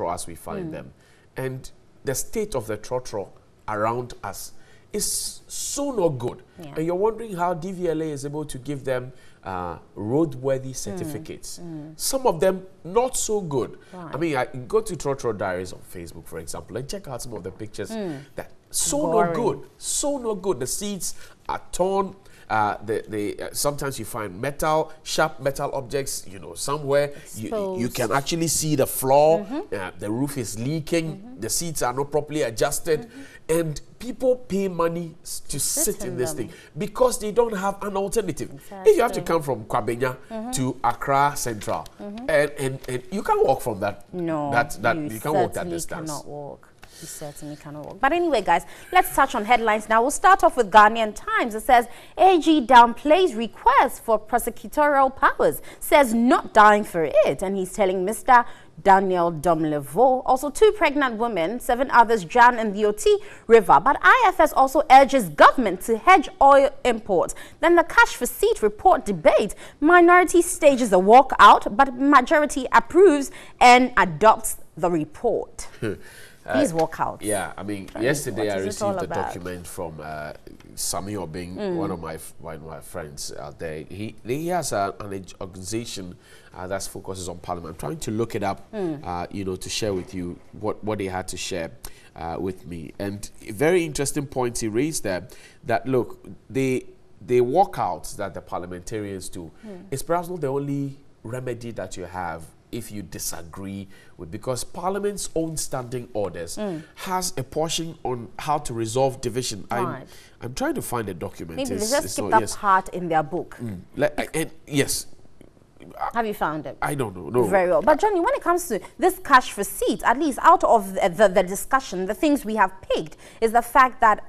trotro as we find them. And the state of the trotro around us is so not good. Yeah. And you're wondering how DVLA is able to give them roadworthy certificates. Some of them not so good. Right. I mean, I go to Trotro Diaries on Facebook, for example, and check out some of the pictures that so Boring. not good. So not good. The seats are torn. Sometimes you find sharp metal objects, you know, somewhere. You can actually see the floor. The roof is leaking. The seats are not properly adjusted. And people pay money to sit in this thing because they don't have an alternative. Exactly. If you have to come from Kwabenya to Accra Central, and you can't walk from that. No, you can't walk that distance. Cannot walk. You certainly cannot walk. But anyway, guys, let's touch on headlines now. We'll start off with Ghanaian Times. It says, AG downplays request for prosecutorial powers, says not dying for it. And he's telling Mr. Daniel Domlevo. Also, 2 pregnant women, 7 others drowned in the Oti River. But IFS also urges government to hedge oil imports. Then the cash for seat report debate. Minority stages a walkout, but majority approves and adopts the report. These walkouts. Yeah, I mean, yesterday I received a document from Sami Obing, one of my friends out there. He has an organization that focuses on Parliament. I'm trying to look it up, you know, to share with you what they had to share with me. And very interesting points he raised there. That look, the walkouts that the parliamentarians do is perhaps not the only remedy that you have if you disagree with, because Parliament's own standing orders has a portion on how to resolve division. Right. I'm trying to find a document. Maybe they just skip that part in their book. Yes. Have you found it? I don't know. No. Very well. But Johnny, when it comes to this cash for seats, at least out of the discussion, the things we have picked is the fact that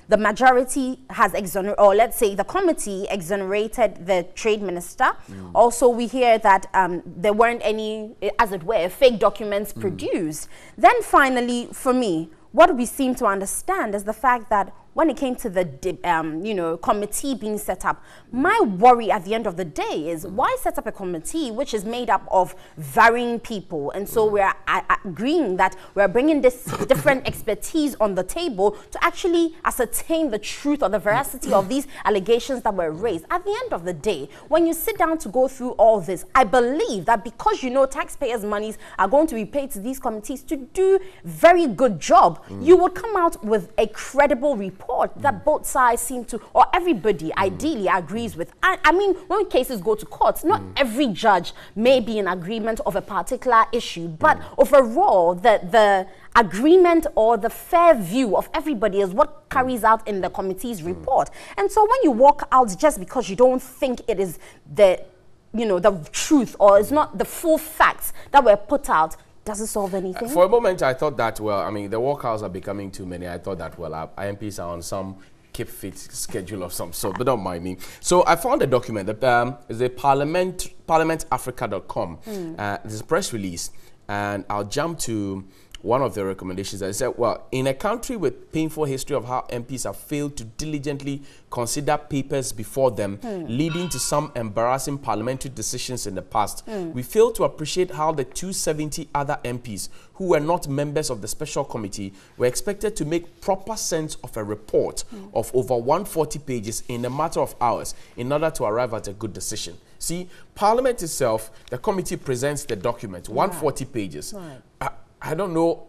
the majority has exonerated, or let's say the committee exonerated the trade minister. Also, we hear that there weren't any, as it were, fake documents produced. Then finally, for me, what we seem to understand is the fact that when it came to the committee being set up, my worry at the end of the day is why set up a committee which is made up of varying people? And so we're agreeing that we're bringing this different expertise on the table to actually ascertain the truth or the veracity of these allegations that were raised. At the end of the day, when you sit down to go through all this, I believe that because you know taxpayers' monies are going to be paid to these committees to do very good job, you would come out with a credible report that both sides seem to, or everybody ideally agrees with. I mean, when cases go to courts, not every judge may be in agreement of a particular issue, but overall, the agreement or the fair view of everybody is what carries out in the committee's report. And so when you walk out just because you don't think it is the truth, or it's not the full facts that were put out, does it solve anything? For a moment, I thought that, well, I mean, the walkouts are becoming too many. I thought that, well, our IMPs are on some keep fit schedule of some sort, but don't mind me. So I found a document that is a parliamentafrica.com. There's a press release, and I'll jump to one of the recommendations that said, well, in a country with painful history of how MPs have failed to diligently consider papers before them, leading to some embarrassing parliamentary decisions in the past, we fail to appreciate how the 270 other MPs who were not members of the special committee were expected to make proper sense of a report of over 140 pages in a matter of hours in order to arrive at a good decision. See, Parliament itself, the committee presents the document, 140 pages. I don't know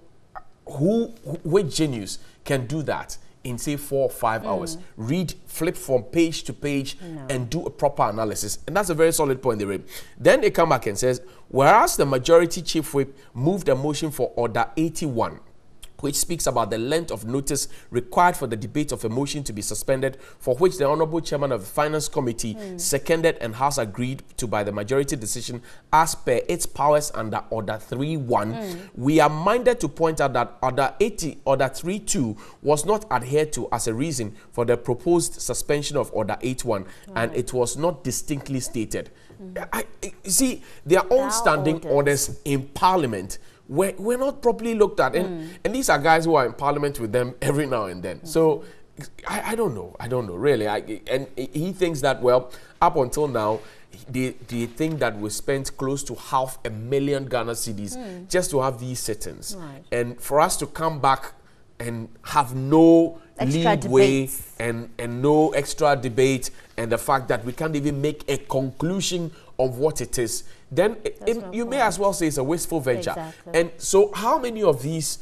which genius can do that in, say, 4 or 5 hours. Read, flip from page to page, and do a proper analysis. And that's a very solid point they made. Then they come back and says, whereas the majority chief whip moved a motion for Order 81, which speaks about the length of notice required for the debate of a motion to be suspended, for which the Honorable Chairman of the Finance Committee seconded and House agreed to by the majority decision as per its powers under Order 3.1. We are minded to point out that Order 3.2 was not adhered to as a reason for the proposed suspension of Order 8.1, and it was not distinctly stated. See, their own standing orders in Parliament we're not properly looked at, and these are guys who are in Parliament with them every now and then. So I don't know really. And he thinks that, well, up until now, they think that we spent close to 500,000 Ghana cedis just to have these sittings. Right. And for us to come back and have no leeway and no extra debate, and the fact that we can't even make a conclusion of what it is, then you may as well say it's a wasteful venture. Exactly. And so how many of these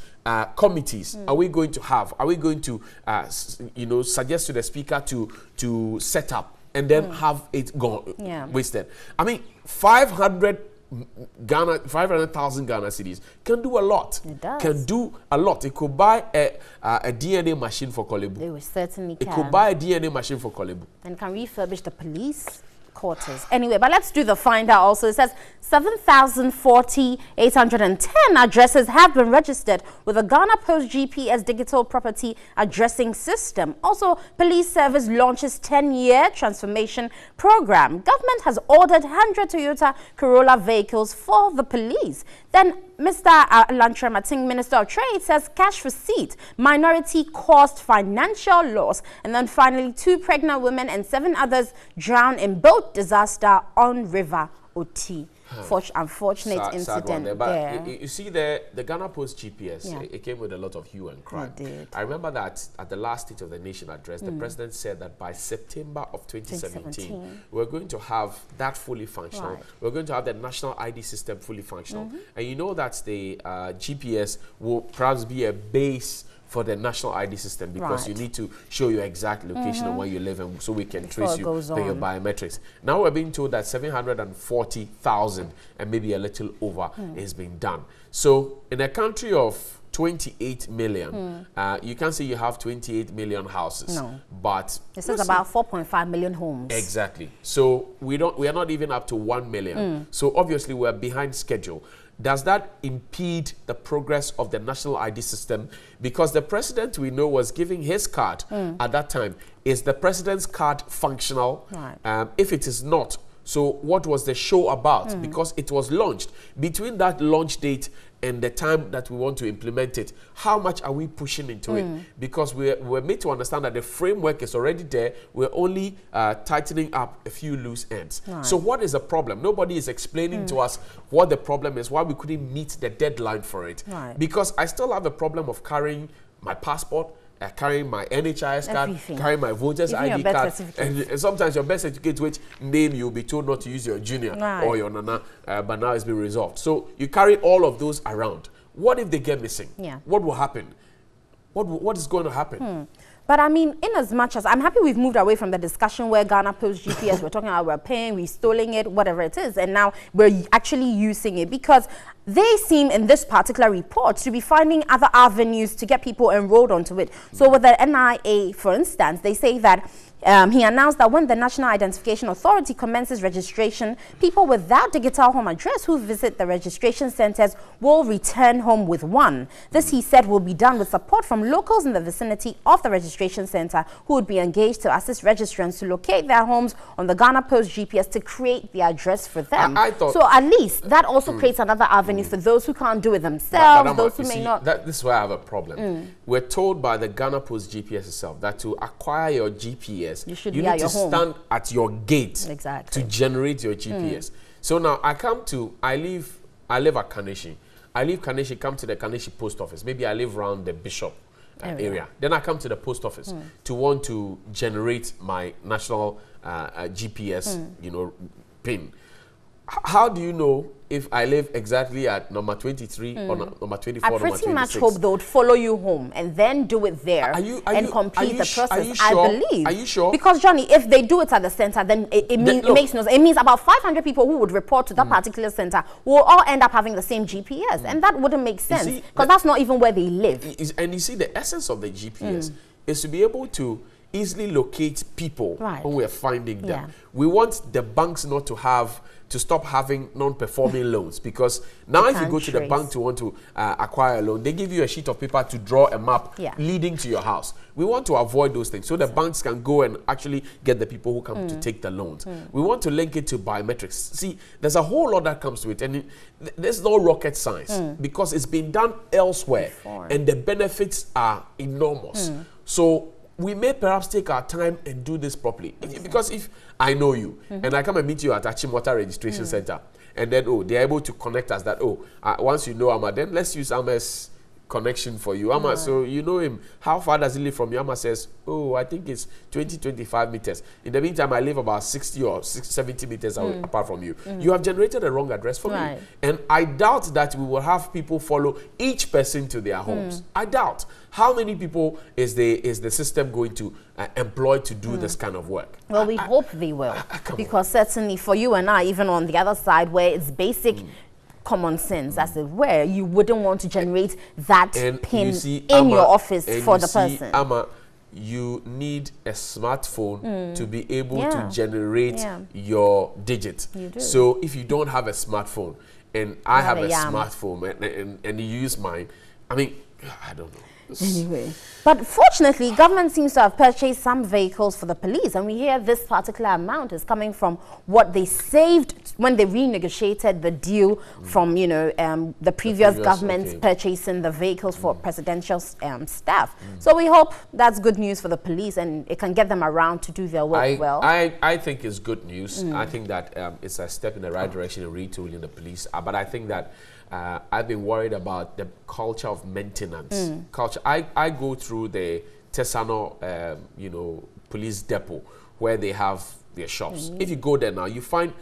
committees are we going to have? Are we going to suggest to the speaker to set up and then have it gone wasted? I mean, 500,000 Ghana cedis can do a lot. It does. Can do a lot. It could buy a DNA machine for Kolebu. It certainly can. It could buy a DNA machine for Kolebu. And can refurbish the police quarters. Anyway, but let's do the finder also. It says 7,040,810 addresses have been registered with the Ghana Post GPS digital property addressing system. Also, police service launches 10-year transformation program. Government has ordered 100 Toyota Corolla vehicles for the police. Then Mr. Lantremating, Minister of Trade, says cash receipt, minority caused financial loss. And then finally, 2 pregnant women and 7 others drown in boat disaster on River Oti. Unfortunate incident there. But there. you see the Ghana Post GPS, it came with a lot of hue and cry. It did. I remember that at the last State of the Nation address, the President said that by September of 2017, we're going to have that fully functional. Right. We're going to have the national ID system fully functional. And you know that the GPS will perhaps be a base for the national ID system, because you need to show your exact location and where you live, and so we can trace you by your biometrics. Now we're being told that 740,000 and maybe a little over is being done. So in a country of 28 million, you can't say you have 28 million houses. No. But this is about 4.5 million homes. Exactly. So we are not even up to 1 million. So obviously we're behind schedule. Does that impede the progress of the national ID system? Because the president, we know, was giving his card at that time. Is the president's card functional? Right. If it is not, so what was the show about? Because it was launched. Between that launch date and the time that we want to implement it, how much are we pushing into it? Because we're made to understand that the framework is already there. We're only tightening up a few loose ends. Right. So what is the problem? Nobody is explaining to us what the problem is, why we couldn't meet the deadline for it. Right. Because I still have a problem of carrying my passport, carrying my NHIS card, carrying my voter's ID card, and sometimes your birth certificate, which name you'll be told not to use your junior or your nana, but now it's been resolved. So you carry all of those around. What if they get missing? What will happen? What is going to happen? But I mean, in as much as I'm happy we've moved away from the discussion where Ghana Post GPS, we're talking about we're paying, we're stealing it, whatever it is, and now we're actually using it, because they seem in this particular report to be finding other avenues to get people enrolled onto it. So with the NIA, for instance, they say that he announced that when the National Identification Authority commences registration, people without digital home address who visit the registration centers will return home with one. This, he said, will be done with support from locals in the vicinity of the registration center who would be engaged to assist registrants to locate their homes on the Ghana Post GPS to create the address for them. I thought, so at least that also creates another avenue for those who can't do it themselves, those who may not. This is where I have a problem. We're told by the Ghana Post GPS itself that to acquire your GPS, you need to stand at your gate to generate your GPS. So now I live at Kaneshi. I leave Kaneshi, come to the Kaneshi post office. Maybe I live around the Bishop area. Then I come to the post office to want to generate my national GPS, pin. How do you know if I live exactly at number 23 or number 24, number 26? I pretty much hope they would follow you home and then do it there and complete the process. I believe. Are you sure? Because, Johnny, if they do it at the center, then it makes no sense. It means about 500 people who would report to that particular center will all end up having the same GPS. And that wouldn't make sense, because that's not even where they live. And you see, the essence of the GPS is to be able to easily locate people when we're finding them. We want the banks not to stop having non-performing loans, because now if you go to the bank to want to acquire a loan, they give you a sheet of paper to draw a map leading to your house. We want to avoid those things so the banks can go and actually get the people who come to take the loans. We want to link it to biometrics. See, there's a whole lot that comes to it, and there's no rocket science because it's been done elsewhere and the benefits are enormous. So we may perhaps take our time and do this properly. Because if I know you and I come and meet you at Achimota Registration Center, and then, they're able to connect us that, once you know Amma, then let's use Amma's connection for you. Amma, so you know him. How far does he live from you? Amma says, I think it's 20-25 meters. In the meantime, I live about 60 or 70 meters apart from you. You have generated a wrong address for me. And I doubt that we will have people follow each person to their homes. I doubt. How many people is the system going to employ to do this kind of work? Well, we hope they will. Because certainly for you and I, even on the other side where it's basic common sense, as it were, you wouldn't want to generate that pin in your office for the person. Amma, you need a smartphone to be able to generate your digit. So if you don't have a smartphone and I have a smartphone and you use mine, I mean, I don't know. Anyway, but fortunately, government seems to have purchased some vehicles for the police, and we hear this particular amount is coming from what they saved when they renegotiated the deal from, the previous government purchasing the vehicles for presidential staff. So we hope that's good news for the police, and it can get them around to do their work well. I think it's good news. I think that it's a step in the right direction in retooling the police, but I think that I've been worried about the culture of maintenance. I go through the Tesano, police depot where they have their shops. If you go there now, you find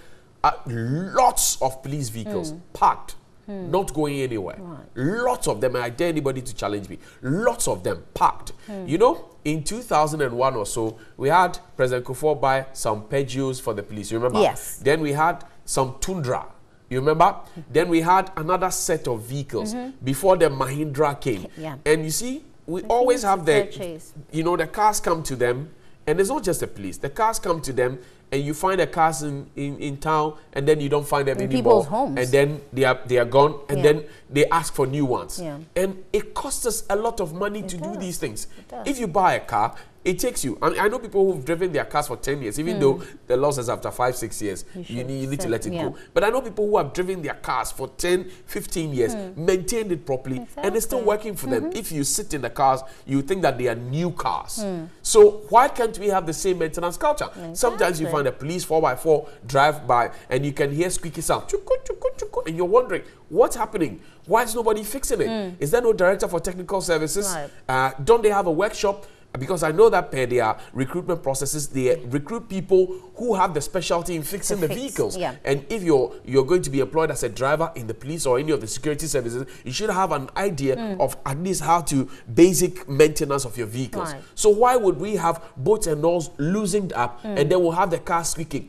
lots of police vehicles parked, not going anywhere. Lots of them. I dare anybody to challenge me. Lots of them parked. In 2001 or so, we had President Kufuor buy some Peugeots for the police. You remember? Yes. Then we had some Tundra. You remember? Then we had another set of vehicles before the Mahindra came. And you see, we always have the cars come to them, and it's not just the police. The cars come to them, and you find the cars in town, and then you don't find them in anymore. people's homes. And then they are gone, and then they ask for new ones. And it costs us a lot of money to do these things. If you buy a car, it takes you. I know people who've driven their cars for 10 years, even though the law says after 5-6 years, you need to let it go. But I know people who have driven their cars for 10-15 years, maintained it properly, and it's still working for them. If you sit in the cars, you think that they are new cars. So why can't we have the same maintenance culture? Sometimes you find a police 4x4 drive by, and you can hear squeaky sound, and you're wondering, what's happening? Why is nobody fixing it? Is there no director for technical services? Don't they have a workshop? Because I know that per their recruitment processes, they recruit people who have the specialty in fixing the vehicles. And if you're going to be employed as a driver in the police or any of the security services, you should have an idea of at least how to basic maintenance of your vehicles. So why would we have boats and oars loosened up and then we'll have the car squeaking?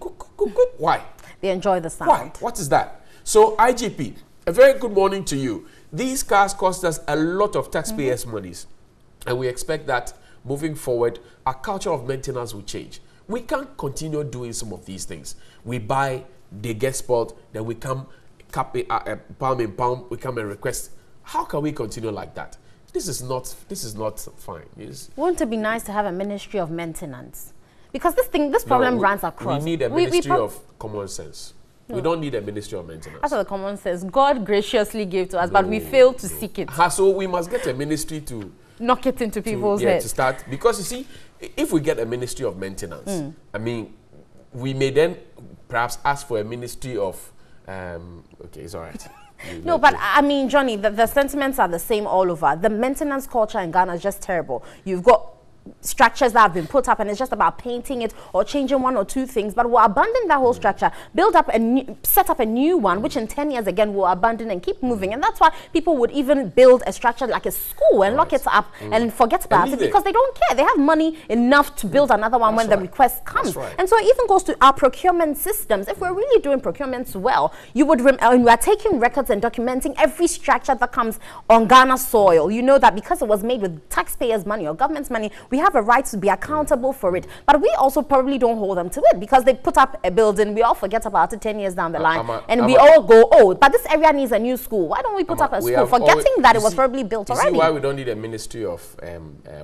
Why? They enjoy the sound. Why? What is that? So IGP, a very good morning to you. These cars cost us a lot of taxpayers' monies, and we expect that moving forward, our culture of maintenance will change. We can't continue doing some of these things. We buy, they get spoiled, then we come, pound in pound, we come and request. How can we continue like that? This is not fine. Wouldn't it be nice to have a ministry of maintenance? Because this problem runs across. We need a ministry of common sense. We don't need a ministry of maintenance. That's what the common sense God graciously gave to us, but we failed to seek it. So we must get a ministry to knock it into people's heads. To start, because you see, if we get a ministry of maintenance, I mean, we may then perhaps ask for a ministry of, okay, it's all right. No, but I mean, Johnny, the sentiments are the same all over. The maintenance culture in Ghana is just terrible. You've got structures that have been put up and it's just about painting it or changing one or two things, but we'll abandon that whole structure, set up a new one, which in 10 years again we'll abandon and keep moving. And that's why people would even build a structure like a school and lock it up and forget about it, because they don't care. They have money enough to build another one when the request comes. And so it even goes to our procurement systems. If we're really doing procurements well, you would we are taking records and documenting every structure that comes on Ghana soil. You know that because it was made with taxpayers' money or government's money, we have a right to be accountable for it. But we also probably don't hold them to it, because they put up a building, we all forget about it 10 years down the line, and we all go, oh, but this area needs a new school. Why don't we put up a school, forgetting that it was probably built already? You see why we don't need a ministry of,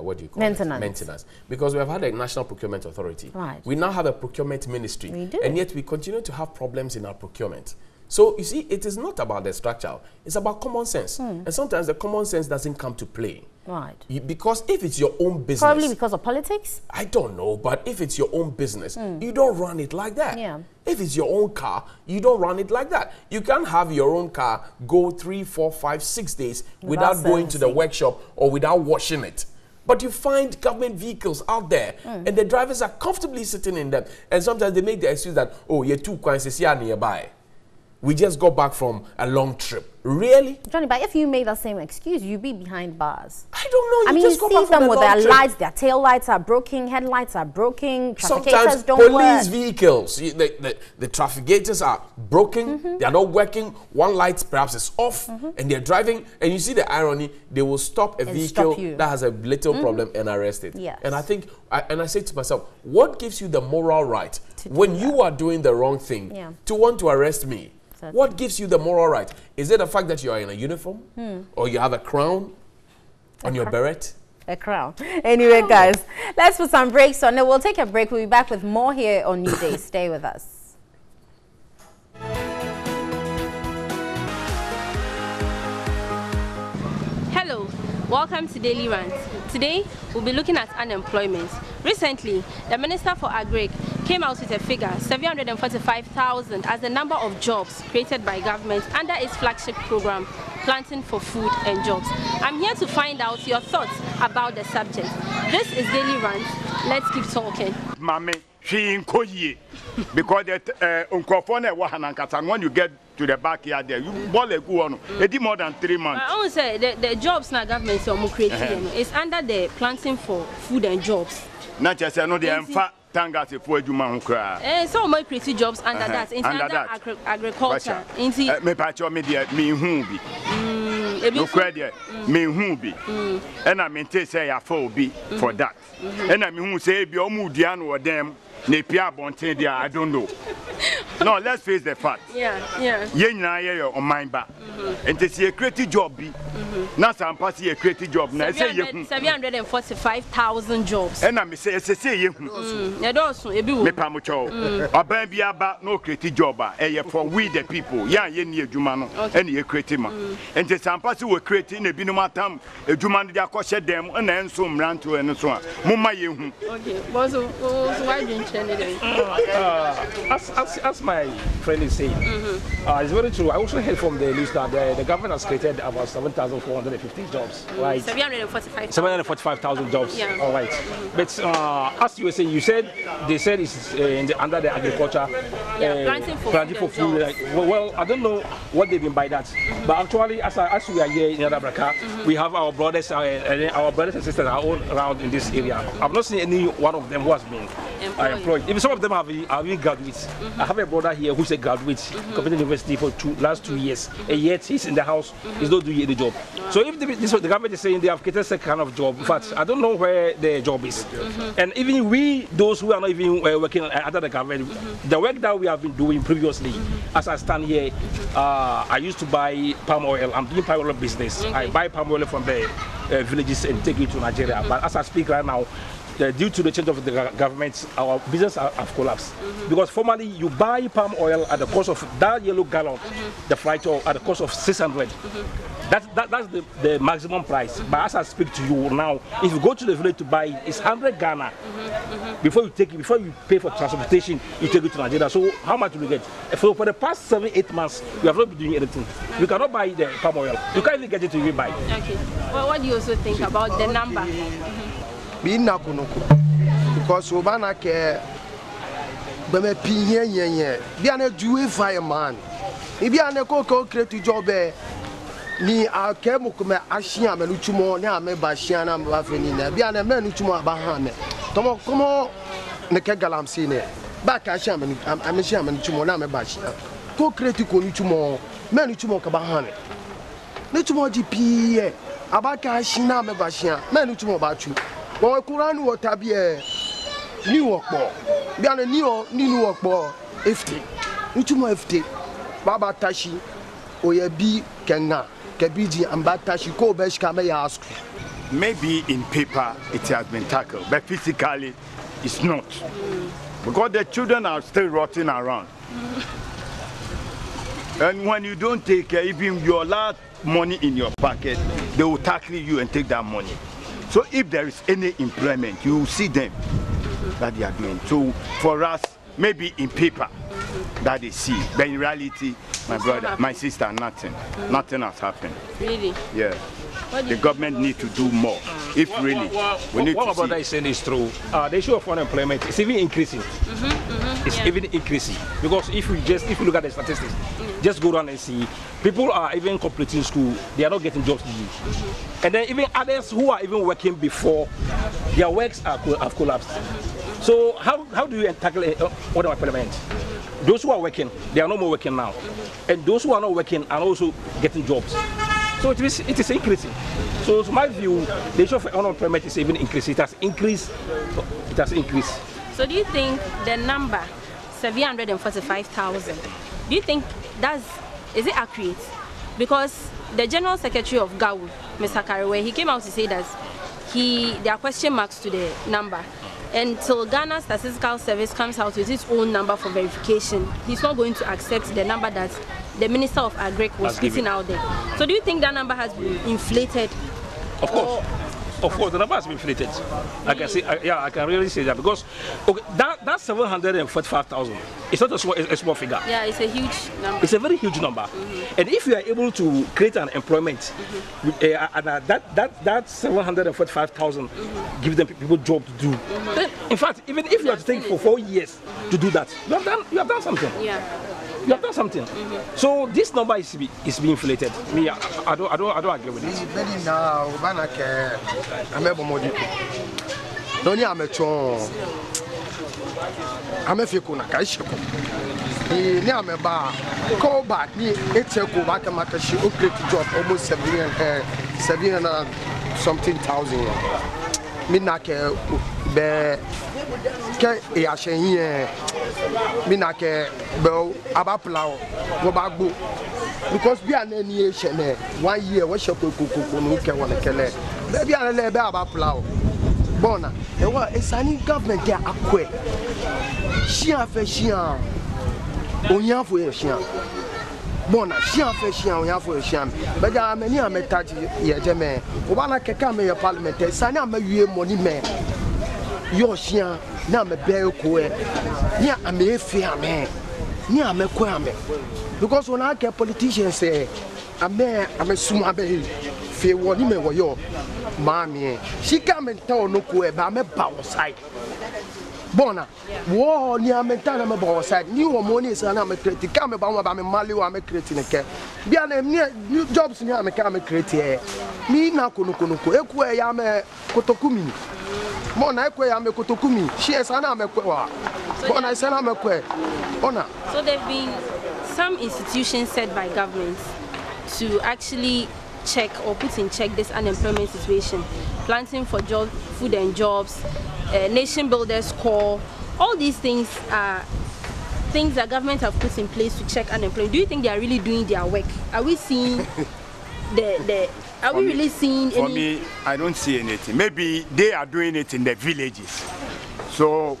what do you call maintenance. it? Maintenance. Because we have had a National Procurement Authority. We now have a procurement ministry. We do. And yet we continue to have problems in our procurement. So, you see, it is not about the structure. It's about common sense. And sometimes the common sense doesn't come to play. Right. Because if it's your own business... Probably because of politics? I don't know, but if it's your own business, you don't run it like that. Yeah. If it's your own car, you don't run it like that. You can't have your own car go 3, 4, 5, 6 days without going to the workshop or without washing it. But you find government vehicles out there, and the drivers are comfortably sitting in them. And sometimes they make the excuse that, oh, you're too quiet, nearby. We just got back from a long trip. Really? Johnny, but if you made that same excuse, you'd be behind bars. I don't know. I mean, you see them with their lights, their tail lights are broken, headlights are broken, sometimes don't police work. Vehicles, the trafficators are broken, they are not working, one light perhaps is off, and they're driving, and you see the irony, they will stop a vehicle that has a little problem and arrest it. Yes. And I think, and I say to myself, what gives you the moral right when you are doing the wrong thing to want to arrest me? Certainly. What gives you the moral right? Is it the fact that you are in a uniform? Or you have a crown on your beret? A crown. Anyway, guys, let's put some breaks on. We'll take a break. We'll be back with more here on New Day. Stay with us. Hello, welcome to Daily Rant. Today, we'll be looking at unemployment. Recently, the Minister for Agric came out with a figure, 745,000, as the number of jobs created by government under its flagship program, Planting for Food and Jobs. I'm here to find out your thoughts about the subject. This is Daily Rant. Let's keep talking. Mame, she in Koyi, because that when you get to the backyard there, you ball a good one. It did more than 3 months. I want to say the jobs now government are creating is under the Planting for Food and Jobs. Not just I know the fat tangas for Juma cry. So my creative jobs under that, under agriculture. Me patch media, me who be. No credit, me who be. And I mean, say I for be for that. And I mean, who say be Omudian or them. I don't know. No, let's face the fact. Yeah. You're on my back. And to see a creative job be. Now some passing a creative job. Now say 745,000 jobs. And I say you. Me pamucho. A baby about no creative job. For we the people. Yeah, you need Jumano. And you creative man. And to some passing were creating a binomatam. A Juman dia koshe them and then some ran to and so on. Mumma you. Okay. So why didn't as my friend is saying, it's very true. I also heard from the list that the government has created about 7,450 jobs, right? 745,000 jobs. Yeah. All right. But as you were saying, they said it's under the agriculture, planting for food. Well, I don't know what they mean by that, but actually, as we are here in Adabraka, we have our brothers and sisters are all around in this area. I've not seen any one of them who has been employed. Even some of them are being graduates. I have a brother here who's a graduate, completed university for last 2 years, and yet he's in the house, he's not doing any job. So if the government is saying they have created a kind of job, in fact, I don't know where the job is. And even those who are not even working under the government, the work that we have been doing previously, as I stand here, I used to buy palm oil. I'm doing palm oil business. I buy palm oil from the villages and take it to Nigeria. But as I speak right now, due to the change of the government, our business have collapsed. Because formerly you buy palm oil at the cost of that yellow gallon, the flight oil at the cost of 600. That's the maximum price. But as I speak to you now, if you go to the village to buy it, it's 100 Ghana. Before you pay for transportation, you take it to Nigeria. So how much do you get? For the past 7-8 months, we have not been doing anything. We cannot buy the palm oil. You can't even get it to even buy. Okay. Well, what do you also think about the number? Because Obana care Beme Pinya, Biana Jew fireman. If you are a cocoa creative job, ni a Kemukuma Ashiam and Uchumo, Name Bashiana, Lafinina, Biana Menuchuma Bahame. Tomo, come on, Nekagalam Sine. Back Asham and Amisham and Chumoname Bashia. Co creative Uchumo, Menuchumo Kabahane. Nuchumo GP, Abaka Shiname Bashia, Menuchumo Bachu. Bon, Kuran ou tabie ni workbo. Bien ni workbo FT. Uchumo FT. Baba tashi oyebi kenga kebiji amba tashi ko beshka me ask. Maybe in paper it has been tackled, but physically it's not. Because the children are still rotting around. And when you don't take care, even your last money in your pocket, they will tackle you and take that money. So if there is any employment, you will see them that they are doing. So for us, maybe in paper that they see, but in reality, my brother, my sister, nothing has happened. Really? Yeah. The government need to do more. If really, we need to see. What my brother is saying is true. The issue of unemployment is even increasing. It's even increasing because if you look at the statistics, just go down and see, people are even completing school, they are not getting jobs to do. And then even others who are even working before, their works have collapsed. So how do you tackle unemployment? Those who are working, they are no more working now, and those who are not working are also getting jobs. So it is increasing. So to my view, the issue of unemployment is even increasing. It has increased. It has increased. So do you think the number 745,000? Do you think is it accurate? Because the General Secretary of GAU, Mr. Kariwe, he came out to say that there are question marks to the number. Until Ghana Statistical Service comes out with its own number for verification, he's not going to accept the number that the Minister of Agric was putting out there. So do you think that number has been inflated? Of course. Of course, the number has been inflated. I can say, I can really say that because that 745,000 is not a small figure. Yeah, it's a huge number. It's a very huge number. And if you are able to create an employment, that 745,000 give them people job to do. Then, in fact, even if you have to take for 4 years to do that, you have done something. Yeah. You have done something. So this number is being inflated. Me, I don't agree with it. Call back, it's a job almost 700 something thousand. Minake be ke ya shen minake be abapla wo bagbo because bi an any shene 1 year we shop kokoko no ke wona kele be bi an le be abapla bona e wa esani government dia akwe shia fe shia onya fo ye shia bona shia fe shia onya fo ye shia be ja amani ametaji ye jeme obana keka me ye parliament esani amawie money me yo shia na me be ko e ni ame fi ame ni ame ko ame because when I get politicians say ame suma be fe woni me wo yo mami she come and tell no ko e ba me ba outside bona wo ni ame ta na me ba outside ni wo money say na me create ka me ba me mali wa me create ne ke bia na new jobs ni ame ka me create e mi na kono eku e ya me kotokumi bona eku ya me kotokumi she esa na me kwa bona esa na me kwa ona. So there have been some institutions set by governments to actually check or put in check this unemployment situation, planting for job, food and jobs, nation builders call. All these things are things that governments have put in place to check unemployment. Do you think they are really doing their work? Are we seeing are we really seeing any? For me, I don't see anything. Maybe they are doing it in the villages. So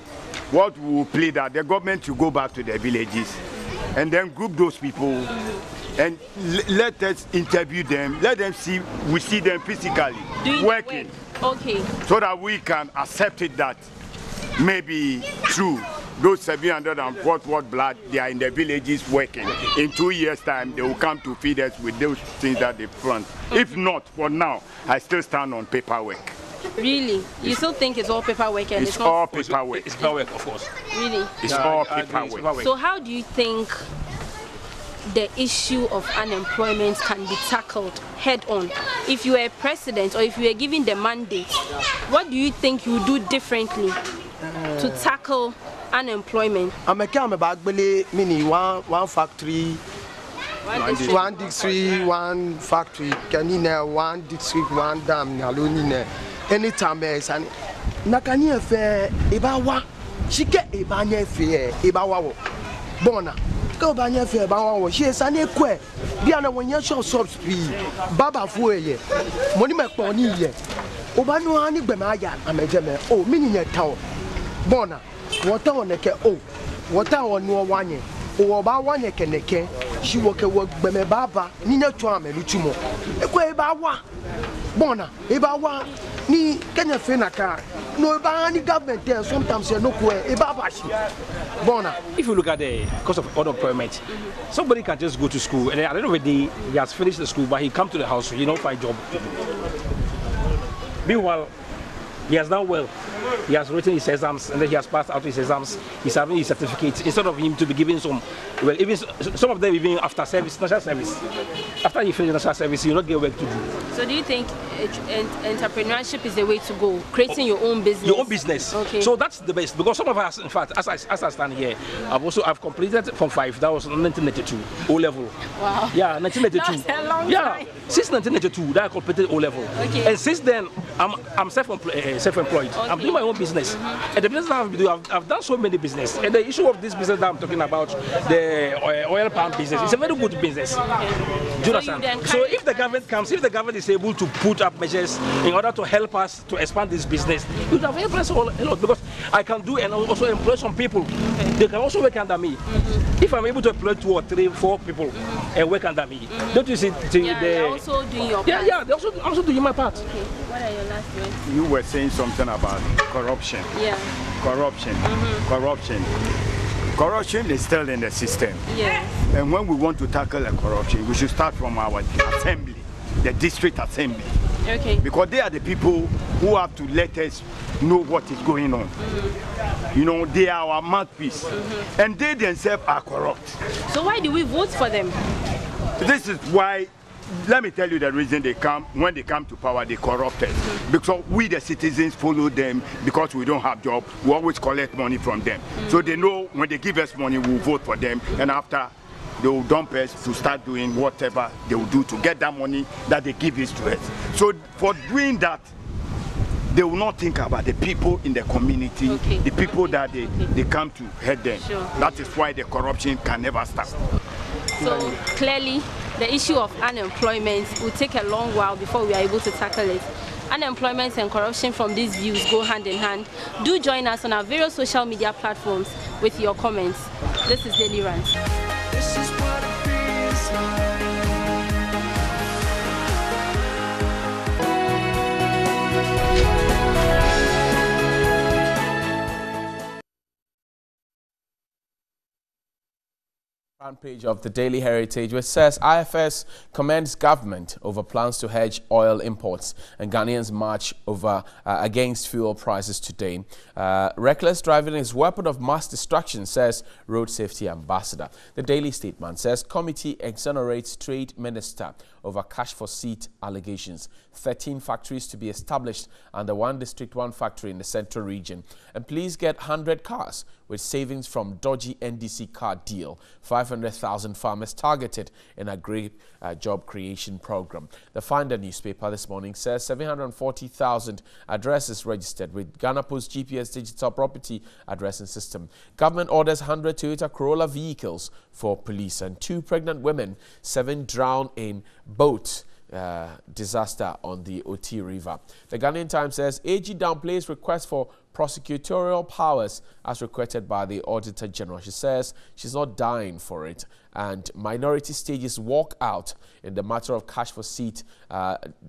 what we will plead that the government will go back to the villages and then group those people and let us interview them. Let them see, we see them physically working. Okay. So that we can accept it that maybe true. Those 700 and what blood, they are in the villages working. In 2 years' time, they will come to feed us with those things that they front. If not, for now, I still stand on paperwork. Really? You still think it's all paperwork? And it's all paperwork. It's paperwork, of course. Really? It's all paperwork. So how do you think the issue of unemployment can be tackled head on? If you were president or if you were given the mandate, what do you think you would do differently to tackle unemployment? I'm a bag mini one factory, one district, one factory, canina, one district, one dam, alone. Anytime else and Nakani fair, Ibawa, she get Ibanya fair, Ibawa, Bona. Go banya fair, Bawa, she is an equa. Diana, when you show shops be Baba Fuye, Monima Pony, Obano Ani Bemaya, I'm a gem, oh, meaning a town. Bona, water on the oh, water on no one, or about 1 year can she work me baba ni na twa me lutumo e ko e ba wa bona e ba wa ni Kenya fe na ka no ba ni government there sometimes no ko e ba ba shi bona. If you look at the cost of unemployment, somebody can just go to school and at the end of the day he has finished the school but he come to the house, you know, find job. Meanwhile, he has done well. He has written his exams and then he has passed out his exams. He's having his certificates. Instead of him to be given some, well, even some of them even after service, national service. After he finishes national service, you not get work to do. So do you think entrepreneurship is the way to go? Creating your own business? Your own business. Okay. So that's the best because some of us, in fact, as I stand here, I've completed from 5. That was 1992 O level. Wow. Yeah, 1992. That's a long yeah, time. Since 1992 that I completed O level. Okay. And since then I'm self-employed. Okay. I'm doing my own business. And the business I've been doing, I've done so many business. And the issue of this business that I'm talking about, the oil palm business, it's a very good business. Okay. Do you understand? So if the government comes, if the government is able to put up measures in order to help us to expand this business, it would have helped us a lot because I can do and also employ some people. Okay. They can also work under me. If I'm able to employ 2 or 3, 4 people and work under me, don't you see? They're also doing your part. Yeah, they're also doing my part. Okay. What are your last words? You were saying something about corruption. Yeah. Corruption. Corruption. Corruption is still in the system. Yes. And when we want to tackle the corruption, we should start from our assembly, the district assembly. Okay. Because they are the people who have to let us know what is going on. You know, they are our mouthpiece. And they themselves are corrupt. So why do we vote for them? This is why, let me tell you the reason they come, when they come to power, they corrupt us. Because we the citizens follow them because we don't have job, we always collect money from them. So they know when they give us money, we'll vote for them, and after they will dump us to start doing whatever they will do to get that money that they give us to us. So for doing that, they will not think about the people in the community, the people that they come to head them. Sure. That is why the corruption can never stop. So clearly, the issue of unemployment will take a long while before we are able to tackle it. Unemployment and corruption from these views go hand in hand. Do join us on our various social media platforms with your comments. This is Daily Rant. This is what it feels like. Front page of the Daily Heritage, which says IFS commends government over plans to hedge oil imports, and Ghanaians march over against fuel prices today. Reckless driving is weapon of mass destruction, says road safety ambassador. The Daily Statement says committee exonerates trade minister over cash for seat allegations. 13 factories to be established under one district, one factory in the central region. And please get 100 cars with savings from dodgy NDC car deal. 500,000 farmers targeted in a great job creation program. The Finder newspaper this morning says 740,000 addresses registered with Ghana Post GPS digital property addressing system. Government orders 100 Toyota Corolla vehicles for police, and 2 pregnant women, 7 drown in boat disaster on the Oti River. The Ghanaian Times says AG downplays request for prosecutorial powers as requested by the Auditor General. She says she's not dying for it, and minority stages walk out in the matter of cash for seat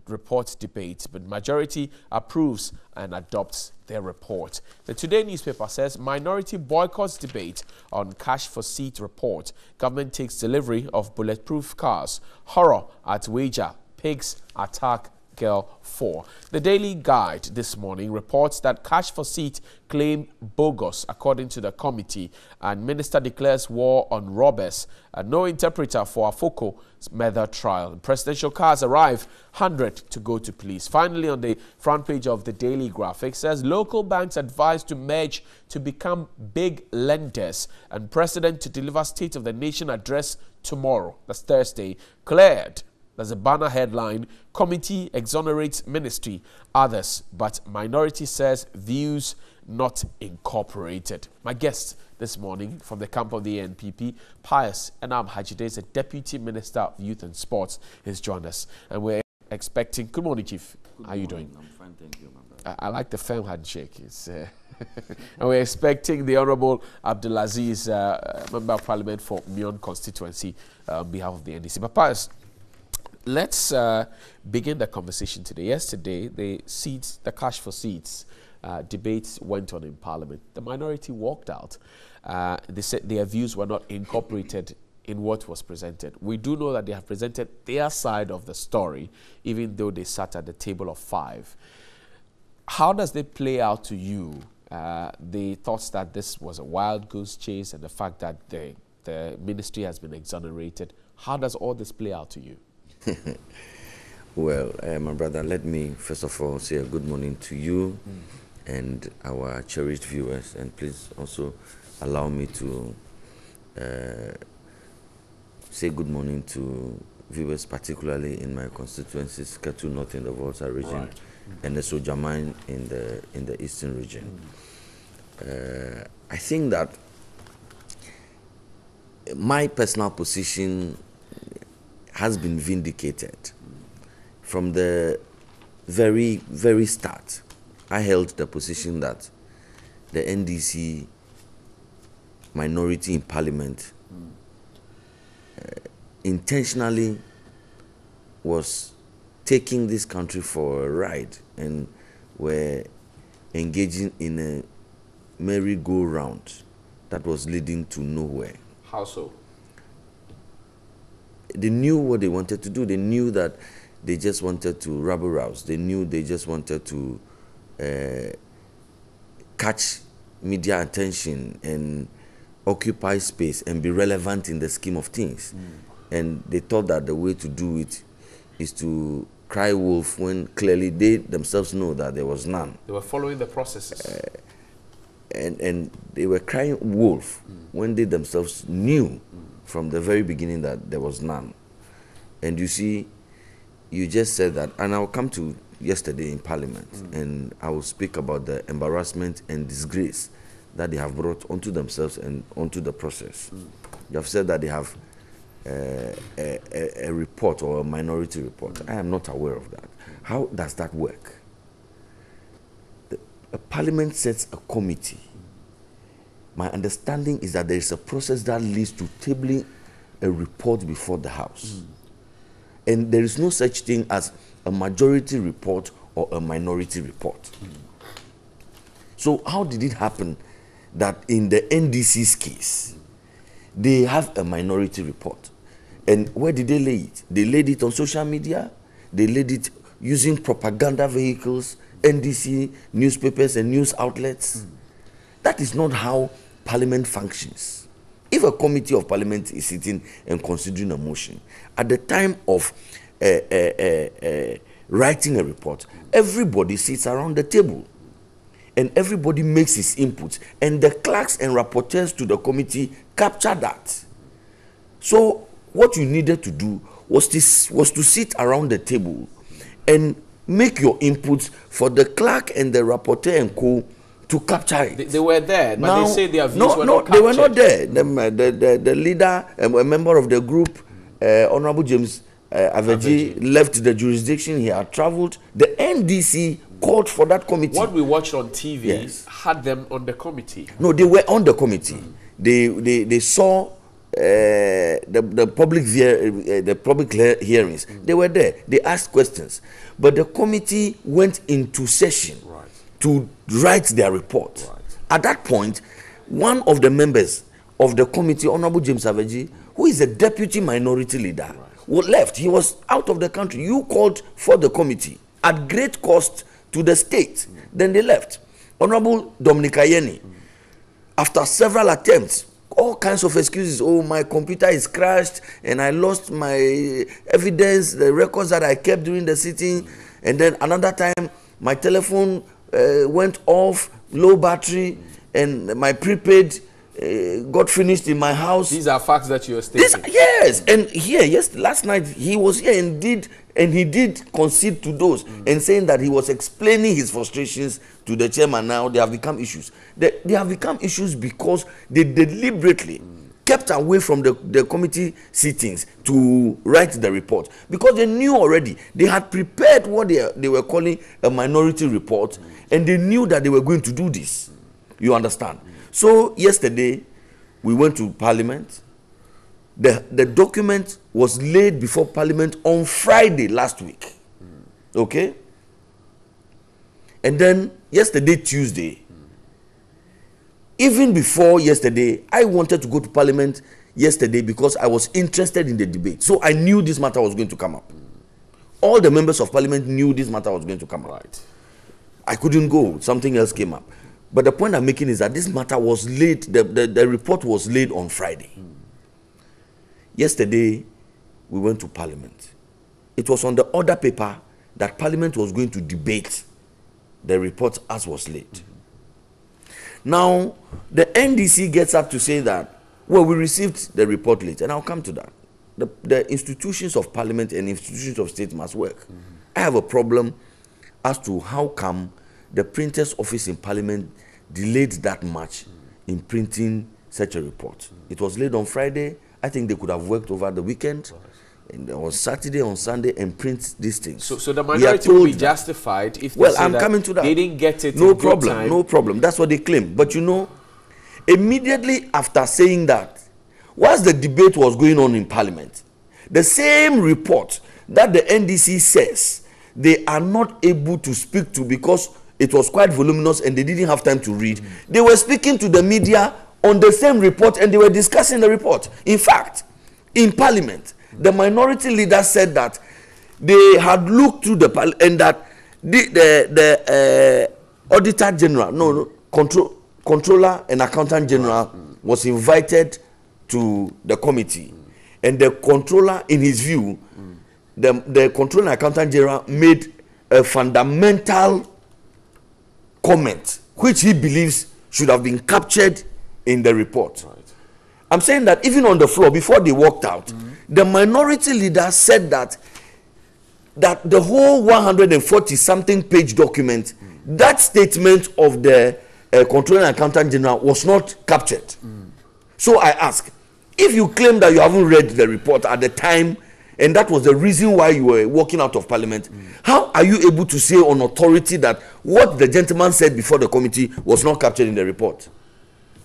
report debate, but majority approves and adopts their report. The Today newspaper says minority boycotts debate on cash for seat report. Government takes delivery of bulletproof cars. Horror at Wager. Pigs attack girl 4. The Daily Guide this morning reports that cash for seat claim bogus according to the committee, and minister declares war on robbers. No interpreter for Afoko's murder trial. Presidential cars arrive, 100 to go to police. Finally, on the front page of the Daily Graphic says local banks advised to merge to become big lenders, and president to deliver State of the Nation address tomorrow. That's Thursday. Cleared. There's a banner headline, committee exonerates ministry, others, but minority says views not incorporated. My guest this morning from the camp of the NPP, Pius Enam Hajide, is a Deputy Minister of Youth and Sports, has joined us. And we're expecting. Good morning, Chief. How are you doing? I'm fine, thank you, my brother. I like the firm handshake. It's, and we're expecting the Honorable Abdulaziz, Member of Parliament for Mion constituency, on behalf of the NDC. But first, let's begin the conversation today. Yesterday, the cash for seats debates went on in Parliament. The minority walked out. They said their views were not incorporated in what was presented. We do know that they have presented their side of the story, even though they sat at the table of 5. How does it play out to you, the thoughts that this was a wild goose chase and the fact that the ministry has been exonerated? How does all this play out to you? Well, my brother, let me first of all say a good morning to you and our cherished viewers, and please also allow me to say good morning to viewers, particularly in my constituencies, Ketu North in the Volta region, and the Sojaman in the Eastern region. I think that my personal position has been vindicated from the very, very start. I held the position that the NDC minority in Parliament intentionally was taking this country for a ride and were engaging in a merry-go-round that was leading to nowhere. How so? They knew what they wanted to do. They knew that they just wanted to rabble-rouse. They knew they just wanted to catch media attention and occupy space and be relevant in the scheme of things. And they thought that the way to do it is to cry wolf when clearly they themselves know that there was none. They were following the processes. And they were crying wolf when they themselves knew from the very beginning that there was none. And you see, you just said that, and I'll come to yesterday in Parliament, and I will speak about the embarrassment and disgrace that they have brought onto themselves and onto the process. You have said that they have a report or a minority report. I am not aware of that. How does that work? A Parliament sets a committee. My understanding is that there is a process that leads to tabling a report before the House. And there is no such thing as a majority report or a minority report. So how did it happen that in the NDC's case, they have a minority report? And where did they lay it? They laid it on social media. They laid it using propaganda vehicles, NDC newspapers and news outlets. That is not how Parliament functions. If a committee of Parliament is sitting and considering a motion, at the time of writing a report, everybody sits around the table and everybody makes his inputs, and the clerks and rapporteurs to the committee capture that. So what you needed to do was to sit around the table and make your inputs for the clerk and the rapporteur and co to capture it. They were there, but now, they say their views were not captured. They were not there. The leader, a member of the group, Honorable James Aveji, left the jurisdiction. He had traveled. The NDC called for that committee. What we watched on TV had them on the committee. No, they were on the committee. They saw the public hearings. They were there. They asked questions, but the committee went into session to write their report. At that point, one of the members of the committee, Honorable James Aveji, who is a deputy minority leader, left. He was out of the country. You called for the committee at great cost to the state. Then they left. Honorable Dominic Ayeni, after several attempts, all kinds of excuses. Oh, my computer is crashed and I lost my evidence, the records that I kept during the sitting. And then another time, my telephone went off, low battery, and my prepaid got finished in my house. These are facts that you are stating. Yes, and here, last night he was here and he did concede to those and saying that he was explaining his frustrations to the chairman. Now they have become issues. They have become issues because they deliberately kept kept away from the committee sittings to write the report because they knew already. They had prepared what they were calling a minority report, and they knew that they were going to do this. You understand? So yesterday, we went to Parliament. The document was laid before Parliament on Friday last week. Okay? And then yesterday, Tuesday, even before yesterday, I wanted to go to Parliament yesterday because I was interested in the debate. So I knew this matter was going to come up. All the members of Parliament knew this matter was going to come up. Right. I couldn't go. Something else came up. But the point I'm making is that this matter was laid, the report was laid on Friday. Yesterday, we went to Parliament. It was on the order paper that Parliament was going to debate the report as was laid. Now, the NDC gets up to say that, well, we received the report late, and I'll come to that. The institutions of Parliament and institutions of state must work. I have a problem as to how come the printer's office in Parliament delayed that much in printing such a report. It was laid on Friday. I think they could have worked over the weekend, and on Saturday, on Sunday, and print these things. So the minority will be justified if they say I'm that coming to that. They didn't get it. No in problem. good time. No problem. That's what they claim. But you know, immediately after saying that, whilst the debate was going on in Parliament, the same report that the NDC says they are not able to speak to because it was quite voluminous and they didn't have time to read, they were speaking to the media on the same report and they were discussing the report. In fact, in Parliament, the minority leader said that they had looked through the and that the auditor general, controller and accountant general was invited to the committee, and the controller, in his view, the controller and accountant general made a fundamental comment which he believes should have been captured in the report. Right. I'm saying that even on the floor, before they walked out, the minority leader said that the whole 140-something page document, that statement of the Controller and Accountant General was not captured. So I ask, if you claim that you haven't read the report at the time, and that was the reason why you were walking out of Parliament, how are you able to say on authority that what the gentleman said before the committee was not captured in the report?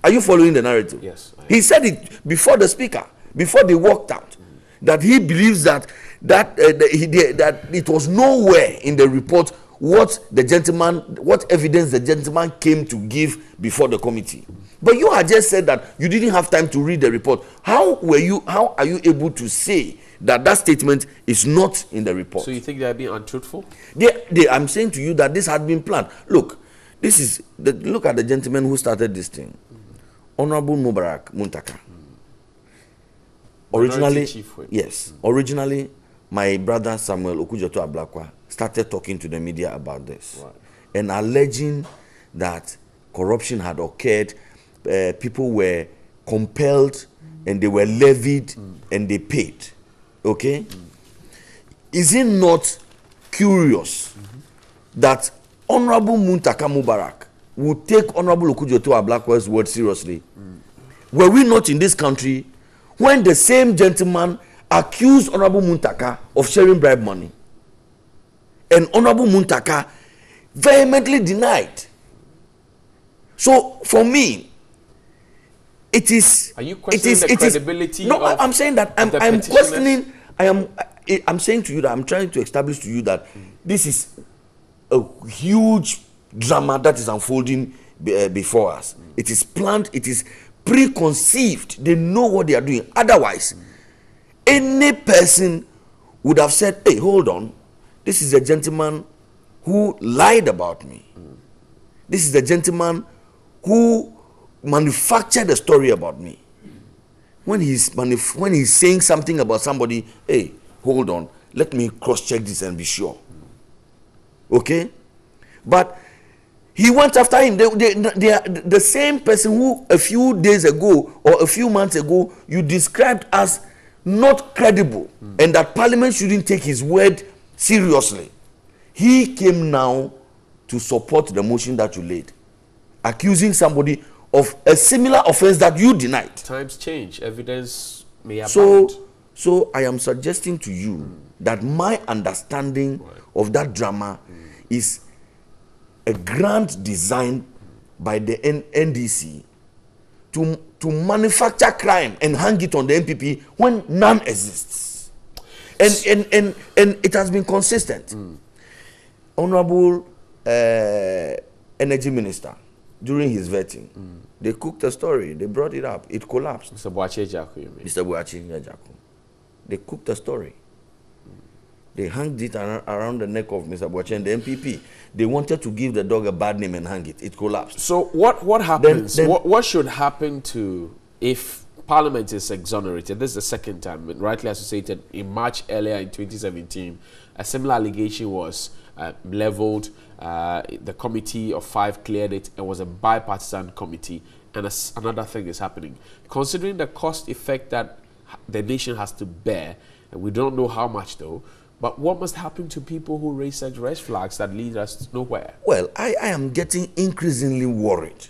Are you following the narrative? Yes. He said it before the speaker, before they walked out, that he believes that it was nowhere in the report what evidence the gentleman came to give before the committee. But you had just said that you didn't have time to read the report. How are you able to say that statement is not in the report? So you think they are being untruthful? I'm saying to you that this had been planned. Look, look at the gentleman who started this thing. Honorable Mubarak Muntaka. Originally, my brother Samuel Okujoto Ablakwa started talking to the media about this, right, and alleging that corruption had occurred. People were compelled and they were levied and they paid. Okay? Is it not curious that Honorable Muntaka Mubarak would take Honorable Okujoto Ablakwa's word seriously? Were we not in this country when the same gentleman accused Honorable Muntaka of sharing bribe money, and Honorable Muntaka vehemently denied? So for me, it is. Are you questioning the credibility? No, I'm saying that I'm questioning. I'm saying to you that I'm trying to establish to you that this is a huge drama that is unfolding before us. It is planned. It is preconceived. They know what they are doing. Otherwise, any person would have said, "Hey, hold on. This is a gentleman who lied about me. This is a gentleman who manufactured a story about me." When he's saying something about somebody, hey, hold on, let me cross-check this and be sure. Okay? But he went after him. They are the same person who a few days ago or a few months ago you described as not credible and that Parliament shouldn't take his word seriously. He came now to support the motion that you laid, accusing somebody of a similar offense that you denied. Times change. Evidence may abound. So I am suggesting to you that my understanding of that drama is a grand design by the NDC to manufacture crime and hang it on the MPP when none exists. And it has been consistent. Honorable Energy Minister, during his vetting, they cooked a story, they brought it up, it collapsed. Mr. Boache Jaku, you mean? Mr. Boache Jaku. They cooked a story. They hanged it around the neck of Mr. Boache and the MPP. They wanted to give the dog a bad name and hang it. It collapsed. So what happens? What should happen to if Parliament is exonerated? This is the second time, rightly associated. In March earlier in 2017, a similar allegation was leveled. The committee of 5 cleared it. It was a bipartisan committee, and another thing is happening. Considering the cost effect that the nation has to bear, and we don't know how much though, but what must happen to people who raise such red flags that lead us nowhere? Well, I am getting increasingly worried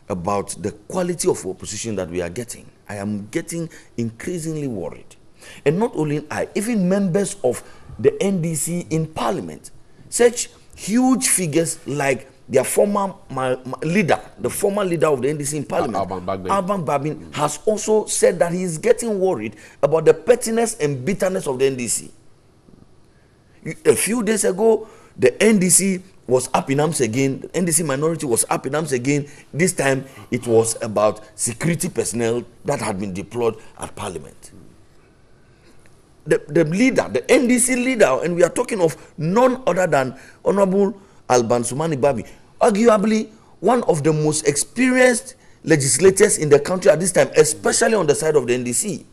about the quality of opposition that we are getting. I am getting increasingly worried. And not only I, even members of the NDC in Parliament, such huge figures like their former leader, the former leader of the NDC in Parliament, Alban Babin, has also said that he is getting worried about the pettiness and bitterness of the NDC. A few days ago, the NDC was up in arms again. The NDC minority was up in arms again. This time, it was about security personnel that had been deployed at Parliament. The leader, the NDC leader, and we are talking of none other than Honorable Alban Sumani Babi, arguably one of the most experienced legislators in the country at this time, especially on the side of the NDC.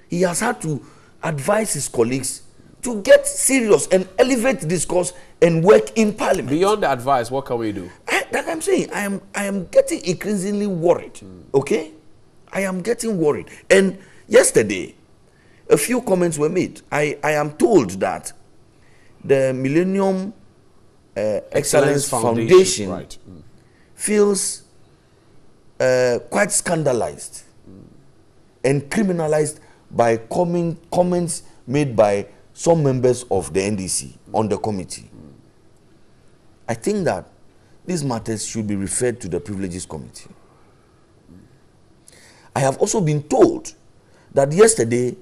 He has had to advise his colleagues to get serious and elevate discourse and work in Parliament. Beyond the advice, what can we do? Like I'm saying, I am getting increasingly worried. Okay, I am getting worried. And yesterday, a few comments were made. I am told that the Millennium Excellence Foundation feels quite scandalized and criminalized by comments made by some members of the NDC on the committee. I think that these matters should be referred to the Privileges Committee. I have also been told that yesterday,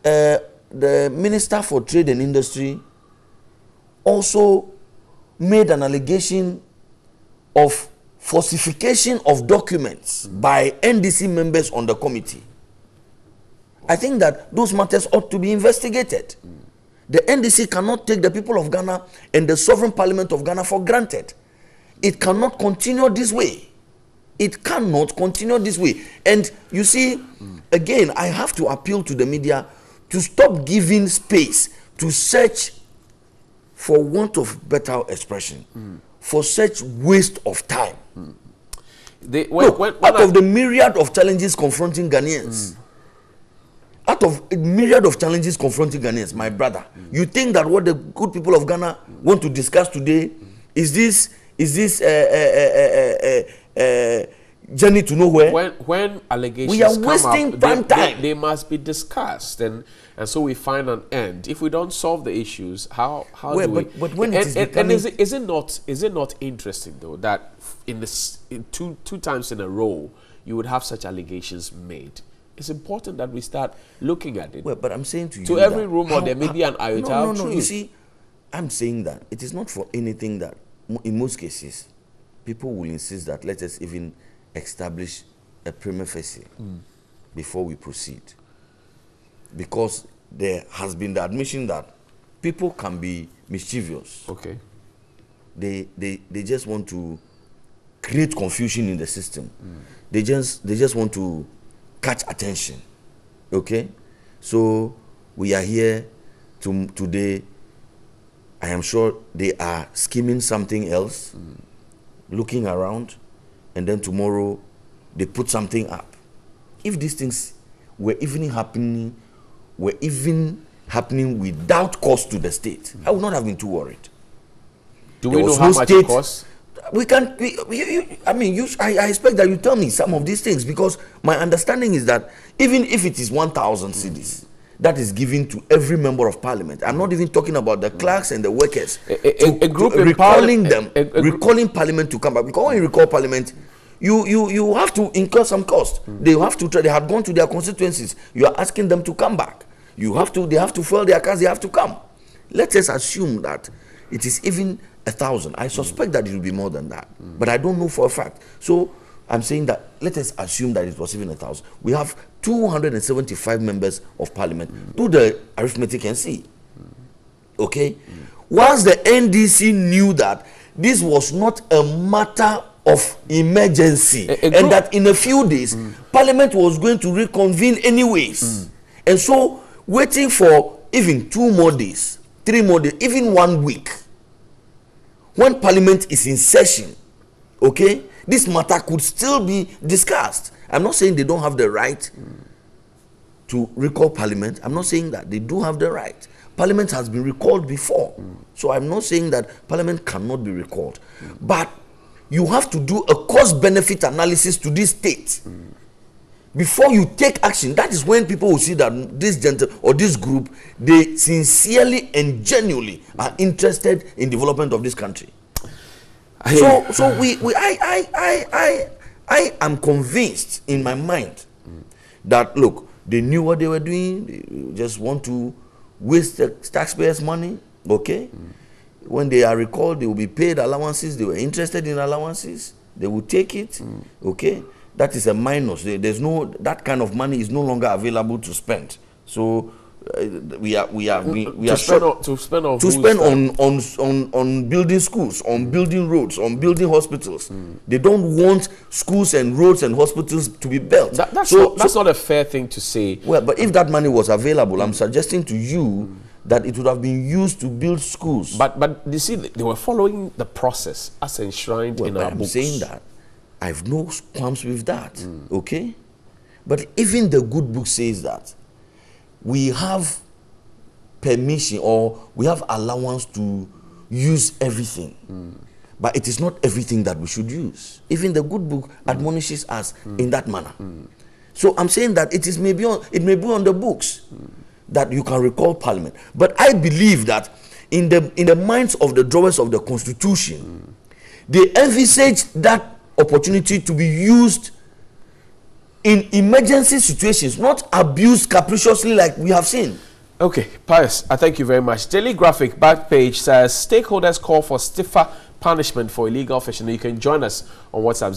the Minister for Trade and Industry also made an allegation of falsification of documents by NDC members on the committee. I think that those matters ought to be investigated. The NDC cannot take the people of Ghana and the sovereign parliament of Ghana for granted. It cannot continue this way. It cannot continue this way. And you see, again, I have to appeal to the media to stop giving space to search, for want of better expression, for such waste of time. Out of the myriad of challenges confronting Ghanaians, my brother, you think that what the good people of Ghana want to discuss today is this journey to nowhere? When allegations we are wasting come up, time. They must be discussed, and so we find an end. If we don't solve the issues, how do we? But when it is becoming, is it not interesting though that in two times in a row you would have such allegations made? It's important that we start looking at it. Well, but I'm saying to you, to every rumor there may be an iota of truth. You see, I'm saying that it is not for anything that, in most cases, people will insist that let us even establish a prima facie before we proceed, because there has been the admission that people can be mischievous. Okay, they just want to create confusion in the system. They just want to catch attention. Okay, so we are here today. I am sure they are scheming something else, looking around, and then tomorrow they put something up. If these things were even happening without cost to the state, I would not have been too worried. Do we know how much it costs? I expect that you tell me some of these things, because my understanding is that even if it is 1,000 cedis that is given to every member of parliament, I'm not even talking about the clerks and the workers, recalling parliament to come back, because when you recall parliament, you have to incur some cost. They have to they have gone to their constituencies. You are asking them to come back. They have to fill their cars. They have to come. Let us assume that it is even 1,000. I suspect that it will be more than that, but I don't know for a fact. So I'm saying that let us assume that it was even 1,000. We have 275 members of parliament. Do the arithmetic and see. Okay? Once the NDC knew that this was not a matter of emergency, and that in a few days parliament was going to reconvene anyways, and so waiting for even 2 more days, 3 more days, even 1 week, when parliament is in session, okay, this matter could still be discussed. I'm not saying they don't have the right to recall parliament. I'm not saying that. They do have the right. Parliament has been recalled before, so I'm not saying that parliament cannot be recalled, but you have to do a cost-benefit analysis to this state before you take action. That is when people will see that this or this group, they sincerely and genuinely are interested in development of this country. I am convinced in my mind that, look, they knew what they were doing. They just want to waste the taxpayers' money. Okay. When they are recalled, they will be paid allowances. They were interested in allowances. They will take it. Okay, that is a minus. There's no, that kind of money is no longer available to spend. So to spend on building schools, on building roads, on building hospitals. They don't want schools and roads and hospitals to be built. That's not a fair thing to say. Well, but if that money was available, I'm suggesting to you that it would have been used to build schools. But you see, they were following the process as enshrined in our books. I'm saying that I have no qualms with that. Okay, but even the good book says that we have permission or we have allowance to use everything, but it is not everything that we should use. Even the good book admonishes us in that manner. So I'm saying that it may be on the books that you can recall parliament, but I believe that in the minds of the drawers of the constitution, they envisage that opportunity to be used in emergency situations, not abused capriciously like we have seen. Okay, Pius, I thank you very much. Daily Graphic back page says stakeholders call for stiffer punishment for illegal fishing. You can join us on WhatsApp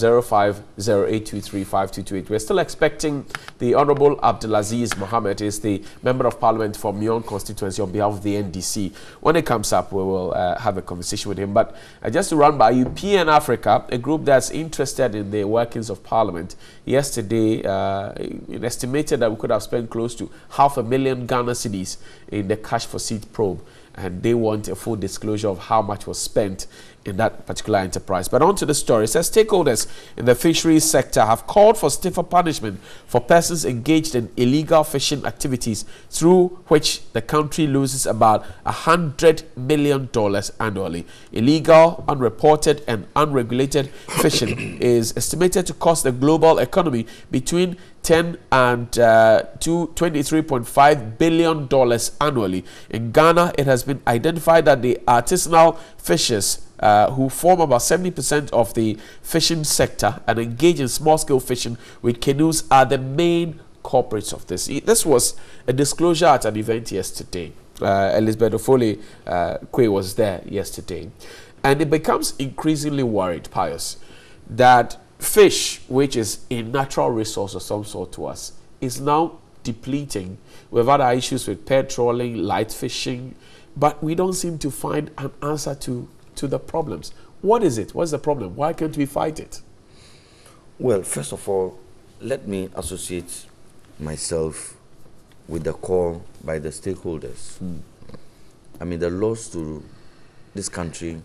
0508235228. We're still expecting the Honorable Abdulaziz Mohammed, is the Member of Parliament for Myon constituency, on behalf of the NDC. When it comes up, we will have a conversation with him. But just to run by you, PN Africa, a group that's interested in the workings of Parliament, yesterday it estimated that we could have spent close to 500,000 Ghana cedis in the cash for seed probe, and they want a full disclosure of how much was spent in that particular enterprise. But on to the story. It says stakeholders in the fisheries sector have called for stiffer punishment for persons engaged in illegal fishing activities, through which the country loses about $100 million annually. Illegal, unreported and unregulated fishing is estimated to cost the global economy between 10 and to $23.5 billion annually. In Ghana, it has been identified that the artisanal fishers who form about 70% of the fishing sector and engage in small-scale fishing with canoes are the main culprits of this. This was a disclosure at an event yesterday. Elizabeth Ofole Kwe was there yesterday. And it becomes increasingly worried, Pius, that fish, which is a natural resource of some sort to us, is now depleting. We've had our issues with pearl trawling, light fishing, but we don't seem to find an answer to the problems. What is it? What's the problem? Why can't we fight it? Well, first of all, let me associate myself with the call by the stakeholders. I mean, the loss to this country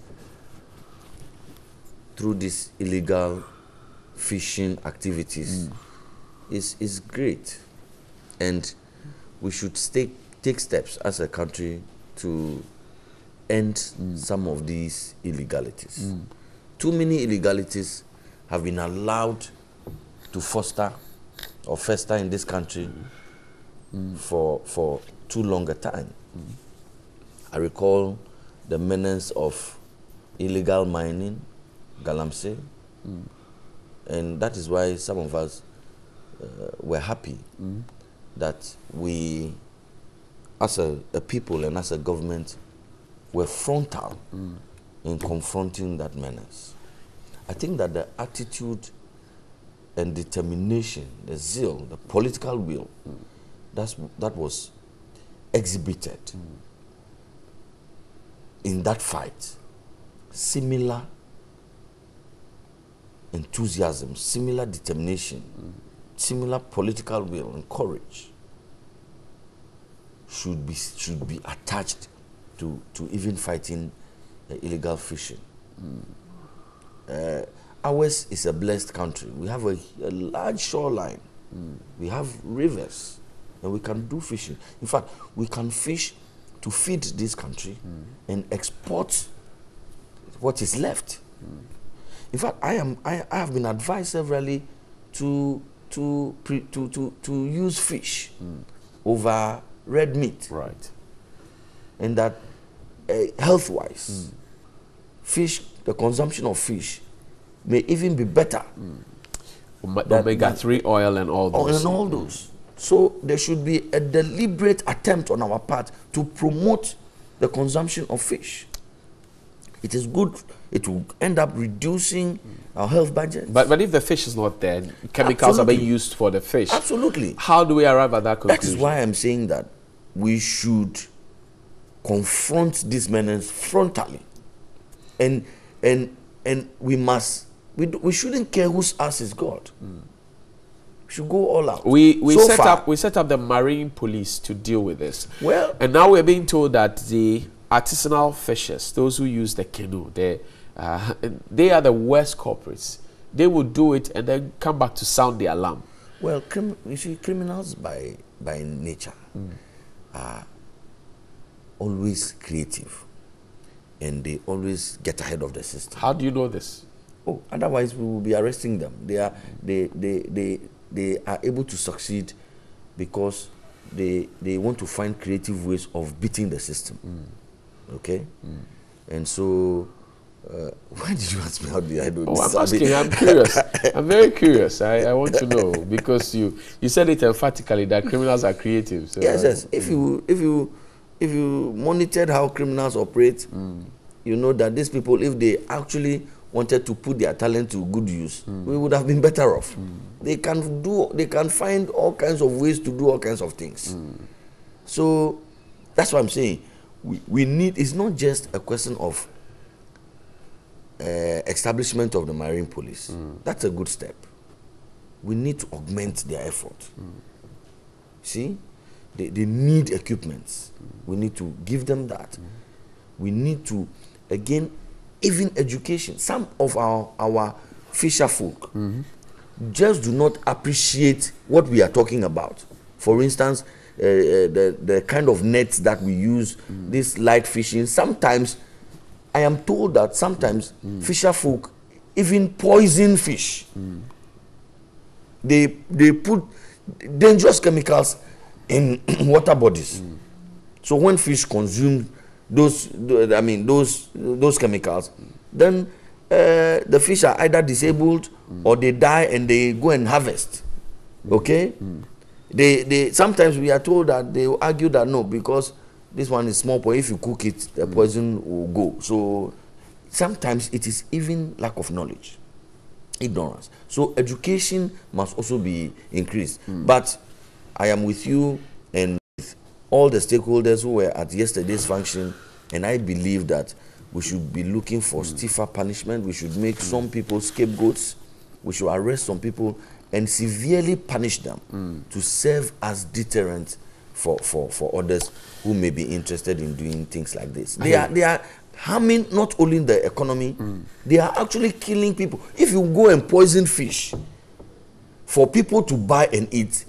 through these illegal fishing activities is great, and we should take steps as a country to end some of these illegalities. too many illegalities have been allowed to fester in this country for too long a time. I recall the menace of illegal mining, Galamsey, and that is why some of us were happy that we, as a people and as a government, were frontal in confronting that menace. I think that the attitude and determination, the zeal, the political will, that was exhibited in that fight, similar enthusiasm, similar determination, similar political will and courage should be attached to even fighting illegal fishing. Ours is a blessed country. We have a large shoreline. We have rivers, and we can do fishing. In fact, we can fish to feed this country and export what is left. In fact, I have been advised severally to use fish over red meat. Right. And that health-wise, fish, the consumption of fish may even be better. Omega-3 oil and all those. And all those. So there should be a deliberate attempt on our part to promote the consumption of fish. It is good. It will end up reducing our health budget. But if the fish is not there, chemicals are being used for the fish. Absolutely. How do we arrive at that conclusion? That is why I'm saying that we should confront this menace frontally, and we shouldn't care whose ass is God. We should go all out. We set up the marine police to deal with this. Well, and now we're being told that the artisanal fishers, those who use the canoe, they are the worst culprits. They will do it and then come back to sound the alarm. Well, you see, criminals by nature are always creative, and they always get ahead of the system. How do you know this? Oh, otherwise we will be arresting them. They are able to succeed because they want to find creative ways of beating the system. Okay? And so, why did you ask me how did I know this? I'm asking, I'm curious. I'm very curious. I want to know, because you said it emphatically that criminals are creative. So yes. If you monitored how criminals operate, you know that these people, if they actually wanted to put their talent to good use, we would have been better off. They can find all kinds of ways to do all kinds of things. So that's what I'm saying. We need, it's not just a question of establishment of the marine police. That's a good step. We need to augment their effort. See, they need equipments. We need to give them that. We need to, again, even education. Some of our fisher folk just do not appreciate what we are talking about. For instance, the kind of nets that we use, this light fishing. Sometimes, I am told that sometimes fisher folk even poison fish. They put dangerous chemicals in water bodies. So when fish consume those chemicals, then the fish are either disabled or they die and they go and harvest. Okay? They sometimes we are told that they argue that no, because this one is small poison, if you cook it, the poison will go. So sometimes it is even lack of knowledge, ignorance. So education must also be increased. But I am with you and with all the stakeholders who were at yesterday's function, and I believe that we should be looking for stiffer punishment. We should make some people scapegoats. We should arrest some people and severely punish them to serve as deterrent for others who may be interested in doing things like this. They are harming not only the economy, they are actually killing people. If you go and poison fish for people to buy and eat,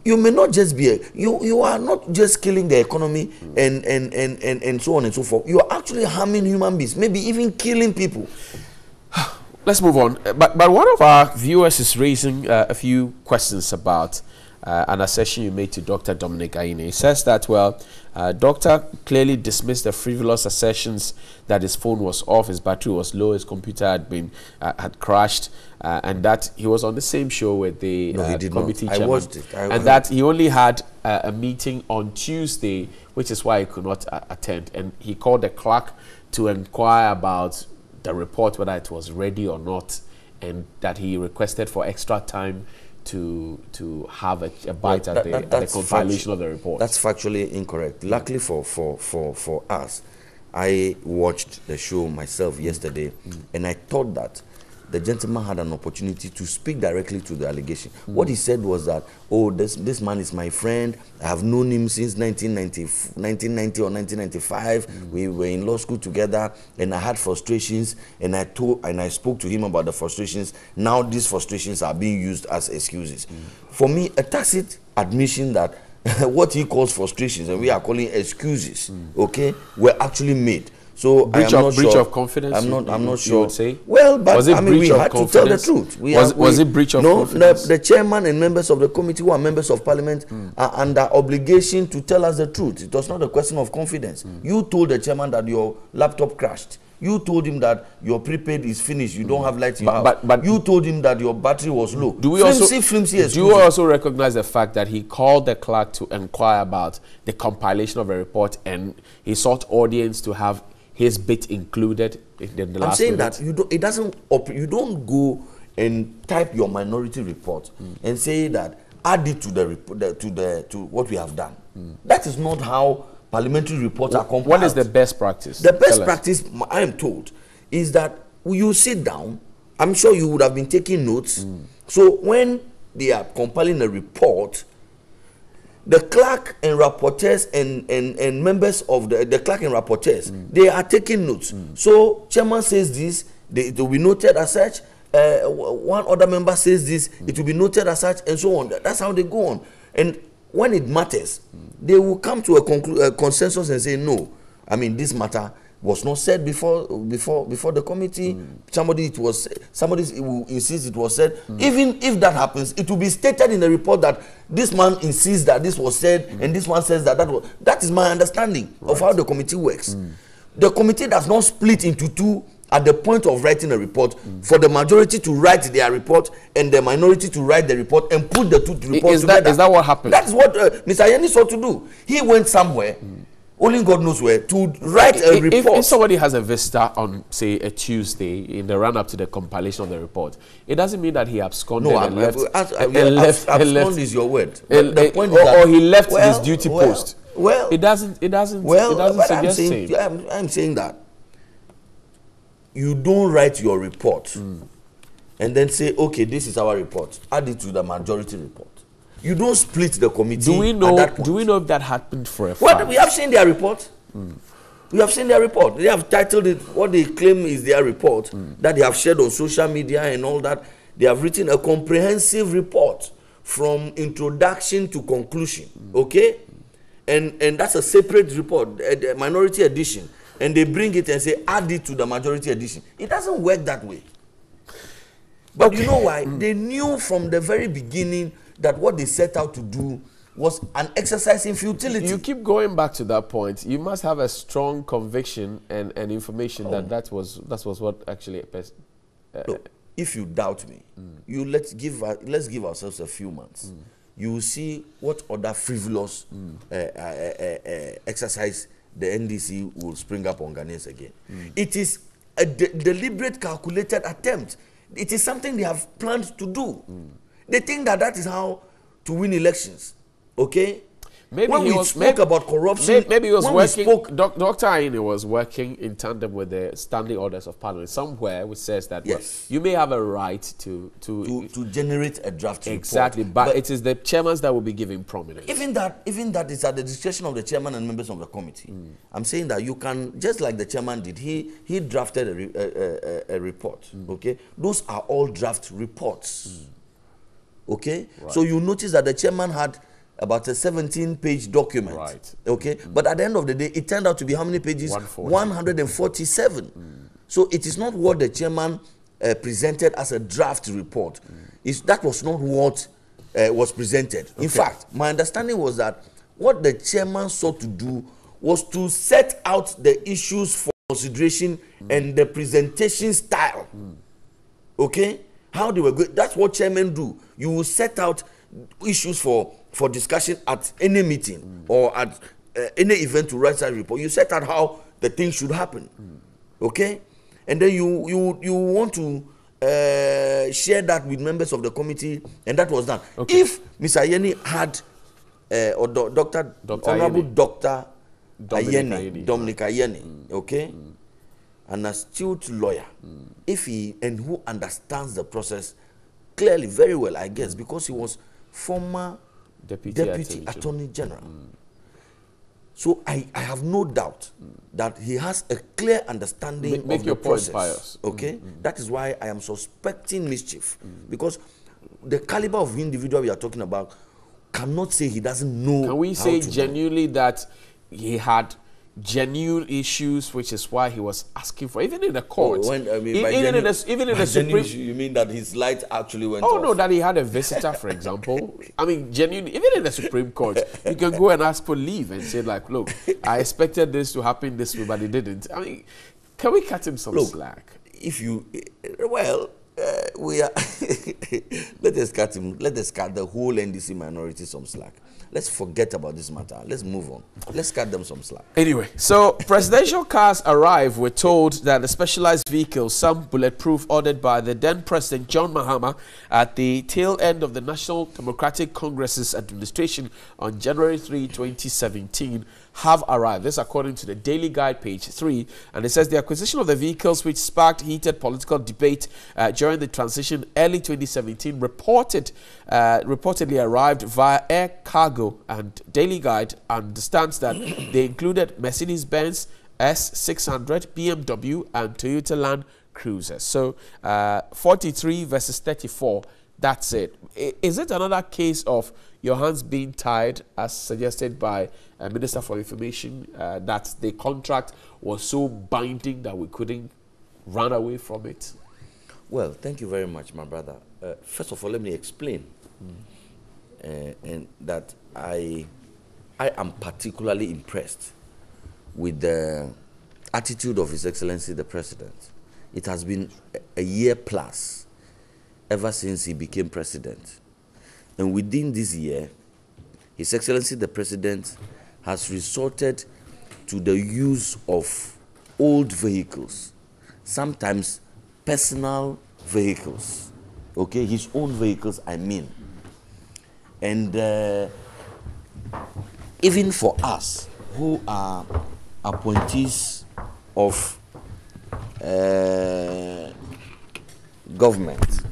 you may not just be you are not just killing the economy and so on and so forth. You are actually harming human beings, maybe even killing people. Let's move on. But one of our viewers is raising a few questions about an assertion you made to Dr. Dominic Aine. He says that, well, Doctor clearly dismissed the frivolous assertions that his phone was off, his battery was low, his computer had crashed, and that he was on the same show with the committee chairman. I watched it. And that he only had a meeting on Tuesday, which is why he could not attend. And he called the clerk to inquire about the report, whether it was ready or not, and that he requested for extra time to have a bite at the compilation of the report. That's factually incorrect. Luckily for us, I watched the show myself yesterday, and I thought that the gentleman had an opportunity to speak directly to the allegation. What he said was that, oh, this man is my friend. I have known him since 1990 or 1995. We were in law school together, and I had frustrations, and I spoke to him about the frustrations. Now these frustrations are being used as excuses. For me, a tacit admission that what he calls frustrations, and we are calling excuses, okay, were actually made. So breach of confidence. I'm not sure. You would say? Well, but I mean, we had to tell the truth. Was it breach of confidence? No, the chairman and members of the committee who are members of parliament are under obligation to tell us the truth. It was not a question of confidence. You told the chairman that your laptop crashed. You told him that your prepaid is finished. You don't have light in your house. But you told him that your battery was low. Do you also recognize the fact that he called the clerk to inquire about the compilation of a report, and he sought audience to have his bit included in the last I'm saying minute? that you don't go and type your minority report and say that add it to the report to what we have done. That is not how parliamentary reports are compiled. What is the best practice? The best practice, I am told, is that you sit down. I'm sure you would have been taking notes. So when they are compiling a report, the clerk and rapporteurs and members of the clerk and rapporteurs, they are taking notes. So chairman says this, it will be noted as such. One other member says this, it will be noted as such, and so on. That's how they go on. And when it matters, they will come to a consensus and say, no, I mean, this matter was not said before the committee. Somebody will insist it was said. Even if that happens, it will be stated in the report that this man insists that this was said, and this one says that was. That is my understanding of how the committee works. The committee does not split into two at the point of writing a report, for the majority to write their report and the minority to write the report and put the two reports together. Is that what happened? That's what Mr. Yanni sought to do. He went somewhere, only God knows where, to write a report. If somebody has a vista on, say, a Tuesday in the run-up to the compilation of the report, it doesn't mean that he absconded and left. Abscond is your word. The point is that, or he left his duty post. Well, it doesn't suggest same. I'm saying that you don't write your report and then say, okay, this is our report. Add it to the majority report. You don't split the committee. Do we know if that happened for a fact? Well, we have seen their report. We have seen their report. They have titled it what they claim is their report that they have shared on social media and all that. They have written a comprehensive report from introduction to conclusion. Okay? And that's a separate report, the minority edition. And they bring it and say, add it to the majority edition. It doesn't work that way. But you know why? They knew from the very beginning that what they set out to do was an exercise in futility. You keep going back to that point. You must have a strong conviction and information that was what actually. Look, if you doubt me, let's give ourselves a few months. You will see what other frivolous exercise the NDC will spring up on Ghanaians again. It is a deliberate, calculated attempt. It is something they have planned to do. They think that is how to win elections. Okay? Maybe when we spoke about corruption, maybe he was working. Dr. Aine was working in tandem with the standing orders of Parliament somewhere, which says that you may have a right to generate a draft report. Exactly, but it is the chairmen that will be given prominence. Even that is at the discretion of the chairman and members of the committee. I'm saying that you can, just like the chairman did, he drafted a report. Okay, those are all draft reports. Okay, so you notice that the chairman had about a 17-page document. Right. Okay, but at the end of the day, it turned out to be how many pages? 147. So it is not what the chairman presented as a draft report. That was not what was presented. In fact, my understanding was that what the chairman sought to do was to set out the issues for consideration and the presentation style. Okay? How they were going. That's what chairmen do. You will set out issues for discussion at any meeting or at any event to write such a report. You set out how the thing should happen. Okay? And then you want to share that with members of the committee, and that was done. Okay. If Mr. Ayeni had or Dr. Honorable Dr. Dominic Ayeni, okay, an astute lawyer, if he and who understands the process clearly, very well, I guess, because he was former Deputy Attorney General. So I have no doubt that he has a clear understanding of the process. Okay, that is why I am suspecting mischief, because the caliber of individual we are talking about cannot say he doesn't know. Can we say genuinely that he had genuine issues, which is why he was asking for, even in the court, even in the Supreme, you mean that his light actually went off? Oh no, that he had a visitor, for example. I mean, genuine. Even in the Supreme Court, you can go and ask for leave and say, like, look, I expected this to happen this way, but it didn't. I mean, can we cut him some slack? If you, well, we are. Let us cut him. Let us cut the whole NDC minority some slack. Let's forget about this matter. Let's move on. Let's cut them some slack. Anyway, so presidential cars arrive. We're told that the specialized vehicles, some bulletproof, ordered by the then President John Mahama at the tail end of the National Democratic Congress's administration on January 3, 2017, have arrived. This according to the Daily Guide, page 3. And it says the acquisition of the vehicles, which sparked heated political debate during the transition early 2017, reportedly arrived via air cargo. And Daily Guide understands that they included Mercedes-Benz S600, BMW, and Toyota Land Cruiser. So 43 versus 34. That's it. Is it another case of your hands being tied, as suggested by Minister for Information, that the contract was so binding that we couldn't run away from it? Well, thank you very much, my brother. First of all, let me explain. And that I am particularly impressed with the attitude of His Excellency the President. It has been a year plus ever since he became president. And within this year, His Excellency the President has resorted to the use of old vehicles, sometimes personal vehicles, okay, his own vehicles, I mean. And even for us who are appointees of government,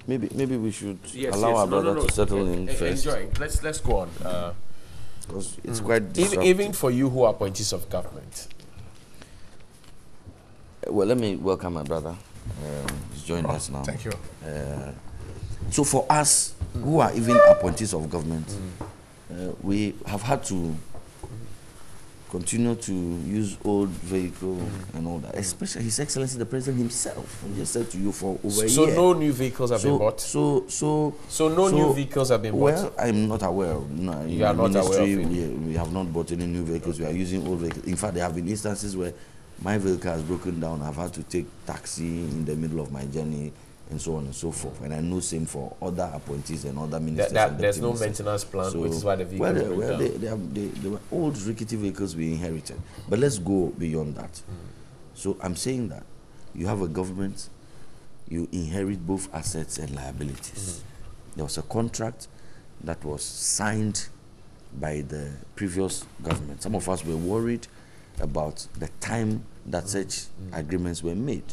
maybe we should allow our brother to settle in first. Enjoy. Let's go on. Because it's quite disruptive. Even for you who are appointees of government. Well, let me welcome my brother. He's joining us now. Thank you. So for us who are even appointees of government, we have had to continue to use old vehicle and all that, especially His Excellency the President himself. I just said to you for over a year. So no new vehicles have been bought? So new vehicles have been bought? Well, I'm not aware of. No, you are not aware of it? We have not bought any new vehicles. We are using old vehicles. In fact, there have been instances where my vehicle has broken down. I've had to take taxi in the middle of my journey, and so on and so forth. And I know same for other appointees and other ministers. There's no maintenance plan, so, which is why the vehicles they were old rickety vehicles we inherited. But let's go beyond that. So I'm saying that you have a government, you inherit both assets and liabilities. There was a contract that was signed by the previous government. Some of us were worried about the time that such agreements were made.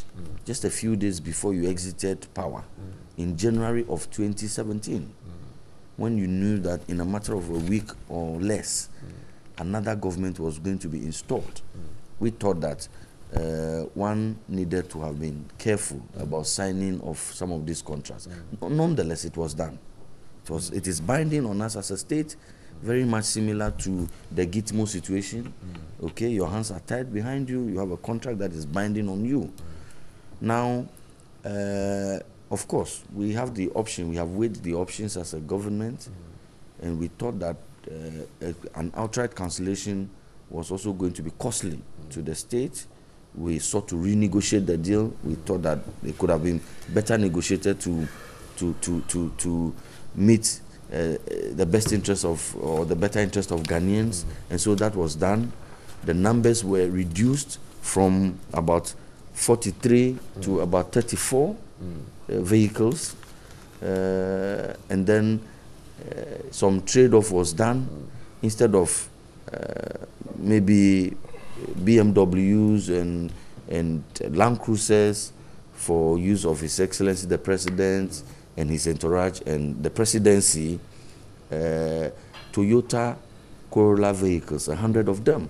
Just a few days before you exited power, in January of 2017, when you knew that in a matter of a week or less, another government was going to be installed. We thought that one needed to have been careful about signing of some of these contracts. Nonetheless, it was done. It is binding on us as a state, very much similar to the Gitmo situation. Okay, your hands are tied behind you. You have a contract that is binding on you. Now, of course, we have the option. We have weighed the options as a government, and we thought that an outright cancellation was also going to be costly to the state. We sought to renegotiate the deal. We thought that it could have been better negotiated to meet the best interest of, or the better interest of Ghanaians, and so that was done. The numbers were reduced from about 43 to about 34 vehicles, and then some trade-off was done. Instead of maybe BMWs and Land Cruisers for use of His Excellency the President and his entourage and the presidency, Toyota Corolla vehicles, 100 of them,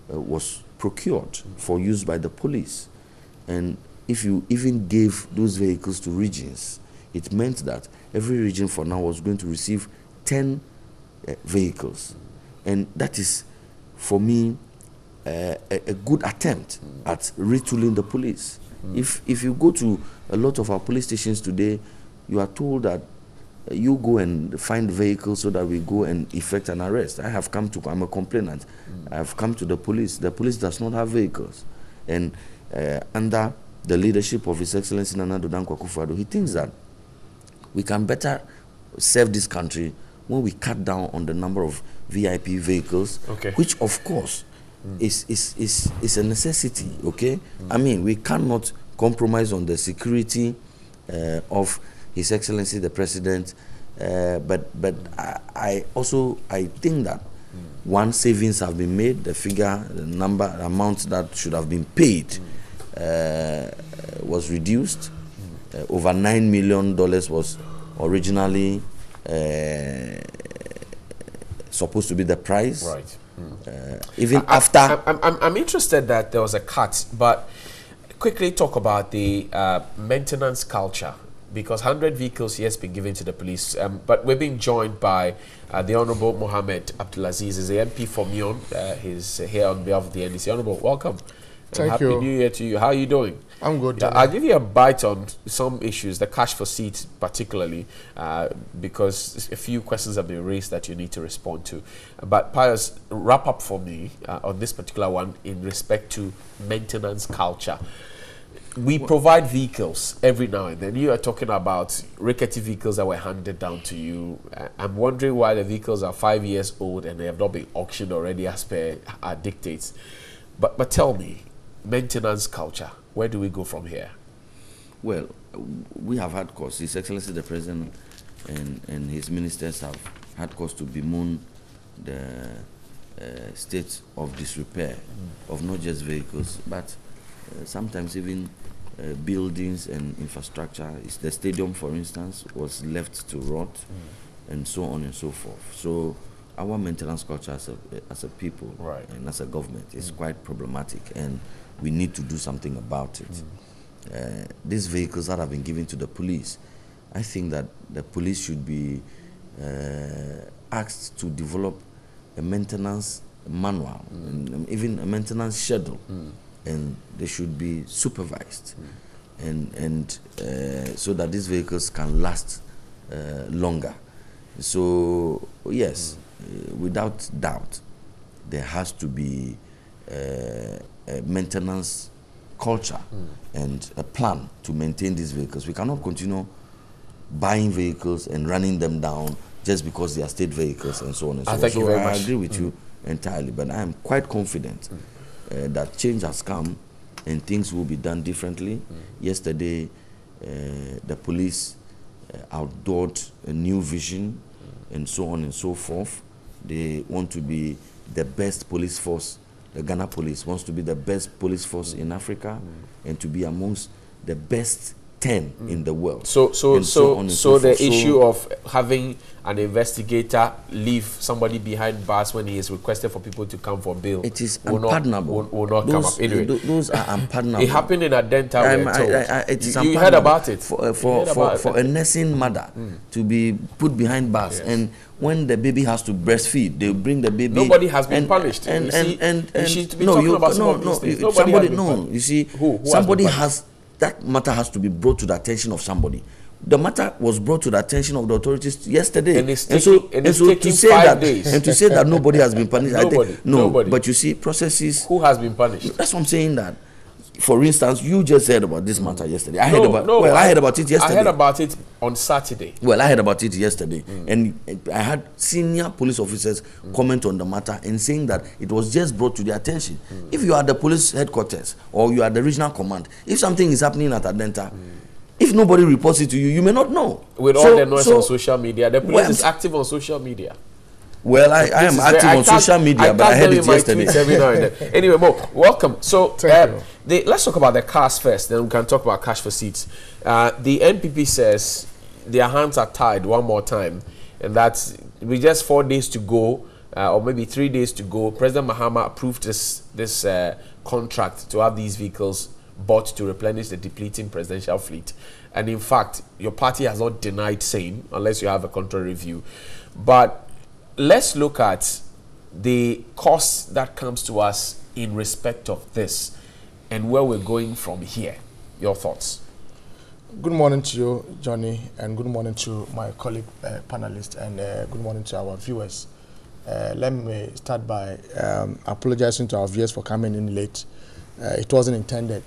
was procured for use by the police. And if you even gave those vehicles to regions, it meant that every region for now was going to receive 10 vehicles. And that is, for me, a good attempt at retooling the police. If you go to a lot of our police stations today, you are told that you go and find vehicles so that we go and effect an arrest. I'm a complainant. I have come to the police. The police does not have vehicles. And under the leadership of His Excellency Nana Addo Dankwa Akufo-Addo, he thinks that we can better serve this country when we cut down on the number of VIP vehicles, which of course is a necessity, okay? I mean, we cannot compromise on the security of His Excellency the President, but I think that one, savings have been made. The figure, the amount that should have been paid was reduced. Over $9 million was originally supposed to be the price. Right. Even after... I'm interested that there was a cut, but quickly talk about the maintenance culture, because 100 vehicles has been given to the police, but we're being joined by the Honorable Mohammed Abdulaziz, is the MP for Mion. He's here on behalf of the NDC. Honorable, welcome. Thank you. Happy New Year to you. How are you doing? I'm good. I'll give you a bite on some issues, the cash for seats particularly, because a few questions have been raised that you need to respond to. But Pius, wrap up for me on this particular one in respect to maintenance culture. We provide vehicles every now and then. You are talking about rickety vehicles that were handed down to you. I'm wondering why the vehicles are 5 years old and they have not been auctioned already as per our dictates. But tell me, maintenance culture, where do we go from here? Well, we have had cause. His Excellency the President and his ministers have had cause to bemoan the state of disrepair of not just vehicles, but sometimes even buildings and infrastructure. The stadium, for instance, was left to rot, and so on and so forth. So our maintenance culture as a people, right, and as a government is quite problematic, and we need to do something about it. These vehicles that have been given to the police, I think that the police should be asked to develop a maintenance manual, and even a maintenance schedule, and they should be supervised, and so that these vehicles can last longer. So yes, without doubt, there has to be a maintenance culture and a plan to maintain these vehicles. We cannot continue buying vehicles and running them down just because they are state vehicles and so on and so on. Thank you very much. I agree with you entirely, but I am quite confident that change has come and things will be done differently. Yesterday, the police outdoored a new vision and so on and so forth. They want to be the best police force. The Ghana police wants to be the best police force in Africa and to be amongst the best 10 in the world. So the issue of having an investigator leave somebody behind bars when he is requested for people to come for bail, it is unpardonable. Will not come up. Anyway, those are unpardonable. It happened in Adenta. You heard about it. For a nursing mother to be put behind bars, and when the baby has to breastfeed, they bring the baby. Nobody has been punished. You see, somebody has that matter has to be brought to the attention of somebody. The matter was brought to the attention of the authorities yesterday, and so to say 5 days. And to say that nobody has been punished, nobody. But you see, processes. Who has been punished? That's what I'm saying. That, for instance, you just heard about this matter yesterday. I heard about it yesterday. I heard about it on Saturday. Well, I heard about it yesterday, and I had senior police officers comment on the matter and saying that it was just brought to their attention. If you are the police headquarters or you are the regional command, if something is happening at Adenta, if nobody reports it to you, you may not know. With all the noise on social media, the police is active on social media. Well, I am active on social media, but I heard it yesterday. Every now and then. Anyway, Mo, welcome. So let's talk about the cars first, then we can talk about cash for seats. The NPP says their hands are tied one more time, and that's with just 4 days to go, or maybe 3 days to go. President Mahama approved this contract to have these vehicles bought to replenish the depleting presidential fleet. And in fact, your party has not denied same, unless you have a contrary view. But let's look at the cost that comes to us in respect of this and where we're going from here. Your thoughts? Good morning to you, Johnny, and good morning to my colleague panelists, and good morning to our viewers. Let me start by apologizing to our viewers for coming in late. It wasn't intended,